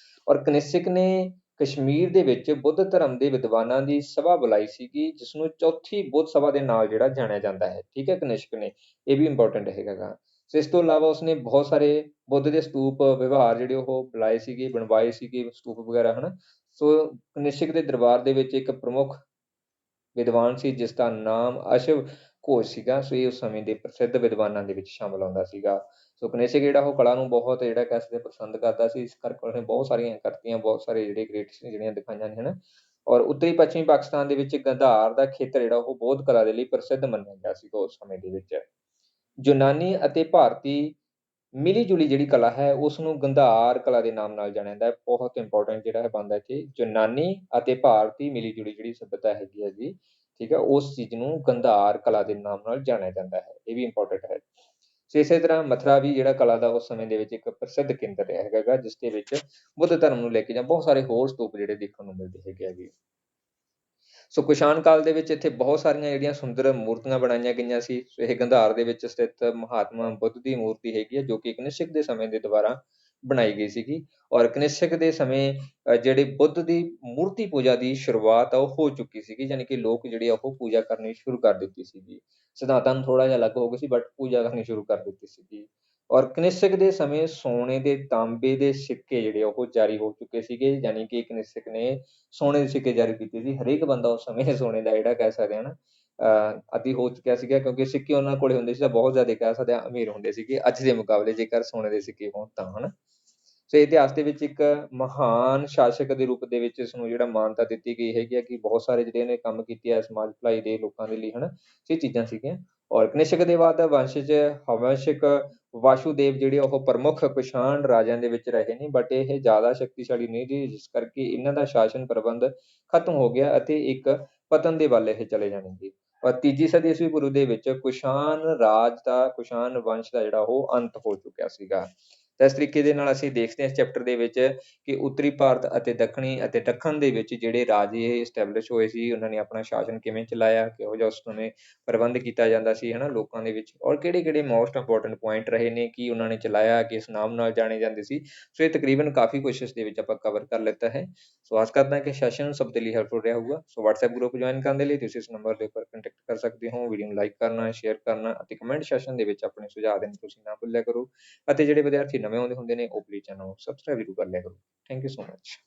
ਔਰ ਕਨਿਸ਼ਕ ਨੇ ਕਸ਼ਮੀਰ ਦੇ ਵਿੱਚ ਬੁੱਧ ਧਰਮ ਦੇ ਵਿਦਵਾਨਾਂ ਦੀ ਸਭਾ ਬੁਲਾਈ ਸੀਗੀ, ਜਿਸ ਨੂੰ ਚੌਥੀ ਬੁੱਧ ਸਭਾ ਦੇ ਨਾਲ ਜਿਹੜਾ ਜਾਣਿਆ ਜਾਂਦਾ ਹੈ, ਠੀਕ ਹੈ, ਕਨਿਸ਼ਕ ਨੇ। ਇਹ ਵੀ ਇੰਪੋਰਟੈਂਟ ਹੈਗਾ ਗਾ। ਸੋ ਇਸ ਤੋਂ ਇਲਾਵਾ ਉਸਨੇ ਬਹੁਤ ਸਾਰੇ ਬੁੱਧ ਦੇ ਸਤੂਪ ਵਿਵਹਾਰ ਜਿਹੜੇ ਉਹ ਬੁਲਾਏ ਸੀਗੇ, ਬਣਵਾਏ ਸੀਗੇ ਸਤੂਪ ਵਗੈਰਾ, ਹਨਾ। ਸੋ ਕਨਿਸ਼ਕ ਦੇ ਦਰਬਾਰ ਦੇ ਵਿੱਚ ਇੱਕ ਪ੍ਰਮੁੱਖ ਵਿਦਵਾਨ ਸੀ ਜਿਸ ਦਾ ਨਾਮ ਅਸ਼ਵ ਘੋਸ਼ ਸੀਗਾ। ਸੋ ਇਹ ਉਸ ਸਮੇਂ ਦੇ ਪ੍ਰਸਿੱਧ ਵਿਦਵਾਨਾਂ ਦੇ ਵਿੱਚ ਸ਼ਾਮਲ ਆਉਂਦਾ ਸੀਗਾ। ਸੋ ਕਨਿਸ਼ਕ ਜਿਹੜਾ ਉਹ ਕਲਾ ਨੂੰ ਬਹੁਤ ਜਿਹੜਾ ਕਹਿ ਸਕਦੇ ਪਸੰਦ ਕਰਦਾ ਸੀ, ਇਸ ਕਰਕੇ ਉਹਨੇ ਬਹੁਤ ਸਾਰੀਆਂ ਕਰਤੀਆਂ, ਬਹੁਤ ਸਾਰੇ ਜਿਹੜੇ ਗ੍ਰੇਟਸ ਜਿਹੜੀਆਂ ਦਿਖਾਈਆਂ ਨੇ, ਹਨਾ। ਔਰ ਉੱਤਰੀ ਪੱਛਮੀ ਪਾਕਿਸਤਾਨ ਦੇ ਵਿੱਚ ਗੰਧਾਰ ਦਾ ਖੇਤਰ ਜਿਹੜਾ ਉਹ ਬੌਧ ਕਲਾ ਦੇ ਲਈ ਪ੍ਰਸਿੱਧ ਮੰਨਿਆ ਗਿਆ ਸੀਗਾ ਉਸ ਸਮੇਂ ਦੇ ਵਿੱਚ। ਯੂਨਾਨੀ ਅਤੇ ਭਾਰਤੀ ਮਿਲੀ ਜੁਲੀ ਜਿਹੜੀ ਕਲਾ ਹੈ ਉਸ ਨੂੰ ਗੰਧਾਰ ਕਲਾ ਦੇ ਨਾਮ ਨਾਲ ਜਾਣਿਆ ਜਾਂਦਾ ਹੈ। ਬਹੁਤ ਇੰਪੋਰਟੈਂਟ ਜਿਹੜਾ ਹੈ ਬਣਦਾ ਇੱਥੇ, ਯੂਨਾਨੀ ਅਤੇ ਭਾਰਤੀ ਮਿਲੀ ਜੁਲੀ ਜਿਹੜੀ ਸਭਿਅਤਾ ਹੈਗੀ ਹੈ ਜੀ, ਠੀਕ ਹੈ, ਉਸ ਚੀਜ਼ ਨੂੰ ਗੰਧਾਰ ਕਲਾ ਦੇ ਨਾਮ ਨਾਲ ਜਾਣਿਆ ਜਾਂਦਾ ਹੈ। ਇਹ ਵੀ ਇੰਪੋਰਟੈਂਟ ਹੈ। ਸੋ ਇਸੇ ਤਰ੍ਹਾਂ ਮਥੁਰਾ ਵੀ ਜਿਹੜਾ ਕਲਾ ਦਾ ਉਸ ਸਮੇਂ ਦੇ ਵਿੱਚ ਇੱਕ ਪ੍ਰਸਿੱਧ ਕੇਂਦਰ ਰਿਹਾ ਹੈਗਾ ਗਾ, ਜਿਸ ਦੇ ਵਿੱਚ ਬੁੱਧ ਧਰਮ ਨੂੰ ਲੈ ਕੇ ਜਾਂ ਬਹੁਤ ਸਾਰੇ ਹੋਰ ਸਤੂਪ ਜਿਹੜੇ ਦੇਖਣ ਨੂੰ ਮਿਲਦੇ ਹੈਗੇ ਆ ਜੀ। ਸੋ ਕੁਸ਼ਾਣ ਕਾਲ ਦੇ ਵਿੱਚ ਇੱਥੇ ਬਹੁਤ ਸਾਰੀਆਂ ਜਿਹੜੀਆਂ ਸੁੰਦਰ ਮੂਰਤੀਆਂ ਬਣਾਈਆਂ ਗਈਆਂ ਸੀ। ਸੋ ਇਹ ਗੰਧਾਰ ਦੇ ਵਿੱਚ ਸਥਿਤ ਮਹਾਤਮਾ ਬੁੱਧ ਦੀ ਮੂਰਤੀ ਹੈਗੀ ਹੈ, ਜੋ ਕਿ ਕਨਿਸ਼ਕ ਦੇ ਸਮੇਂ ਦੇ ਦੁਆਰਾ ਬਣਾਈ ਗਈ ਸੀਗੀ। ਔਰ ਕਨਿਸ਼ਕ ਦੇ ਸਮੇਂ ਜਿਹੜੇ ਬੁੱਧ ਦੀ ਮੂਰਤੀ ਪੂਜਾ ਦੀ ਸ਼ੁਰੂਆਤ ਆ ਉਹ ਹੋ ਚੁੱਕੀ ਸੀਗੀ, ਯਾਨੀ ਕਿ ਲੋਕ ਜਿਹੜੇ ਆ ਉਹ ਪੂਜਾ ਕਰਨੀ ਸ਼ੁਰੂ ਕਰ ਦਿੱਤੀ ਸੀਗੀ। ਸਿਧਾਂਤਾਂ ਨੂੰ ਥੋੜ੍ਹਾ ਜਿਹਾ ਅਲੱਗ ਹੋ ਗਏ ਸੀ, ਬਟ ਪੂਜਾ ਕਰਨੀ ਸ਼ੁਰੂ ਕਰ ਦਿੱਤੀ ਸੀਗੀ। ਔਰ ਕਨਿਸ਼ਕ ਦੇ ਸਮੇਂ ਸੋਨੇ ਦੇ ਤਾਂਬੇ ਦੇ ਸਿੱਕੇ ਜਿਹੜੇ ਆ ਉਹ ਜਾਰੀ ਹੋ ਚੁੱਕੇ ਸੀਗੇ, ਯਾਨੀ ਕਿ ਕਨਿਸ਼ਕ ਨੇ ਸੋਨੇ ਦੇ ਸਿੱਕੇ ਜਾਰੀ ਕੀਤੇ ਸੀ। ਹਰੇਕ ਬੰਦਾ ਉਸ ਸਮੇਂ ਸੋਨੇ ਦਾ ਜਿਹੜਾ ਕਹਿ ਸਕਦੇ ਹਾਂ ਨਾ ਆਦੀ ਹੋ ਚੁੱਕਿਆ ਸੀਗਾ, ਕਿਉਂਕਿ ਸਿੱਕੇ ਉਹਨਾਂ ਕੋਲ ਹੁੰਦੇ ਸੀ ਤਾਂ ਬਹੁਤ ਜ਼ਿਆਦਾ ਕਹਿ ਸਕਦੇ ਹਾਂ ਅਮੀਰ ਹੁੰਦੇ ਸੀਗੇ ਅੱਜ ਦੇ ਮੁਕਾਬਲੇ, ਜੇਕਰ ਸੋਨੇ ਦੇ ਸਿੱਕੇ ਹੋਣ ਤਾਂ, ਹਨਾ। ਸੋ ਇਤਿਹਾਸ ਦੇ ਵਿੱਚ ਇੱਕ ਮਹਾਨ ਸ਼ਾਸਕ ਦੇ ਰੂਪ ਦੇ ਵਿੱਚ ਇਸਨੂੰ ਜਿਹੜਾ ਮਾਨਤਾ ਦਿੱਤੀ ਗਈ ਹੈਗੀ ਆ ਕਿ ਬਹੁਤ ਸਾਰੇ ਜਿਹੜੇ ਇਹਨੇ ਕੰਮ ਕੀਤੇ ਆ ਸਮਾਜ ਭਲਾਈ ਦੇ ਲੋਕਾਂ ਦੇ ਲਈ, ਹਨਾ। ਇਹ ਚੀਜ਼ਾਂ ਸੀਗੀਆਂ। ਔਰ ਕਨਿਸ਼ਕ ਦੇ ਬਾਅਦ ਵੰਸ਼ 'ਚ ਹਵੰਸ਼ਕ ਵਾਸੂਦੇਵ ਜਿਹੜੇ ਉਹ ਪ੍ਰਮੁੱਖ ਕੁਸ਼ਾਣ ਰਾਜਿਆਂ ਦੇ ਵਿੱਚ ਰਹੇ ਨੇ, ਬਟ ਇਹ ਜ਼ਿਆਦਾ ਸ਼ਕਤੀਸ਼ਾਲੀ ਨਹੀਂ ਸੀ, ਜਿਸ ਕਰਕੇ ਇਹਨਾਂ ਦਾ ਸ਼ਾਸਨ ਪ੍ਰਬੰਧ ਖਤਮ ਹੋ ਗਿਆ ਅਤੇ ਇੱਕ ਪਤਨ ਦੇ ਵੱਲ ਇਹ ਚਲੇ ਜਾਣਗੇ। ਔਰ ਤੀਜੀ ਸਦੀ ਈਸਵੀ ਪੂਰਵ ਦੇ ਵਿੱਚ ਕੁਸ਼ਾਣ ਰਾਜ ਦਾ, ਕੁਸ਼ਾਣ ਵੰਸ਼ ਦਾ ਜਿਹੜਾ ਉਹ ਅੰਤ ਹੋ ਚੁੱਕਿਆ ਸੀਗਾ। ਤਾਂ ਇਸ ਤਰੀਕੇ ਦੇ ਨਾਲ ਅਸੀਂ ਦੇਖਦੇ ਹਾਂ ਇਸ ਚੈਪਟਰ ਦੇ ਵਿੱਚ ਕਿ ਉੱਤਰੀ ਭਾਰਤ ਅਤੇ ਦੱਖਣੀ ਅਤੇ ਦੱਖਣ ਦੇ ਵਿੱਚ ਜਿਹੜੇ ਰਾਜੇ ਇਸਟੈਬਲਿਸ਼ ਹੋਏ ਸੀ, ਉਹਨਾਂ ਨੇ ਆਪਣਾ ਸ਼ਾਸਨ ਕਿਵੇਂ ਚਲਾਇਆ, ਕਿਹੋ ਜਿਹਾ ਉਸ ਸਮੇਂ ਪ੍ਰਬੰਧ ਕੀਤਾ ਜਾਂਦਾ ਸੀ, ਹਨਾ, ਲੋਕਾਂ ਦੇ ਵਿੱਚ, ਔਰ ਕਿਹੜੇ-ਕਿਹੜੇ ਮੋਸਟ ਇੰਪੋਰਟੈਂਟ ਪੁਆਇੰਟ ਰਹੇ ਨੇ, ਕੀ ਉਹਨਾਂ ਨੇ ਚਲਾਇਆ, ਕਿਸ ਨਾਮ ਨਾਲ ਜਾਣੇ ਜਾਂਦੇ ਸੀ। ਸੋ ਇਹ ਤਕਰੀਬਨ ਕਾਫੀ ਕੁਛ ਇਸ ਦੇ ਵਿੱਚ ਆਪਾਂ ਕਵਰ ਕਰ ਲਿੱਤਾ ਹੈ। ਸੋ ਆਸ ਕਰਦਾ ਹਾਂ ਕਿ ਸੈਸ਼ਨ ਸਭ ਦੇ ਲਈ ਹੈਲਪਫੁਲ ਰਿਹਾ ਹੋਊਗਾ। ਸੋ WhatsApp ਗਰੁੱਪ ਜੁਆਇਨ ਕਰਨ ਦੇ ਲਈ ਤੁਸੀਂ ਇਸ ਨੰਬਰ ਦੇ ਉੱਪਰ ਕੰਟੈਕਟ ਕਰ ਸਕਦੇ ਹੋ। ਵੀਡੀਓ ਨੂੰ ਲਾਈਕ ਕਰਨਾ, ਸ਼ੇਅਰ ਕਰਨਾ ਅਤੇ ਕਮੈਂਟ ਸੈਸ਼ਨ ਦੇ ਵਿੱਚ ਆਪਣੇ ਸੁਝਾਅ ਦੇਣਾ ਤੁਸੀਂ ਨਾ ਭੁੱਲਿਆ ਕਰੋ। ਅਤੇ ਜਿਹੜੇ ਵਿਦਿਆਰਥੀ ਨਵੇਂ ਆਉਂਦੇ ਹੁੰਦੇ ਨੇ ਉਹ ਪਲੀਜ਼ ਚੈਨਲ ਨੂੰ ਸਬਸਕ੍ਰਾਈਬ ਜ਼ਰੂਰ ਕਰ ਲਿਆ ਕਰੋ। Thank you so much.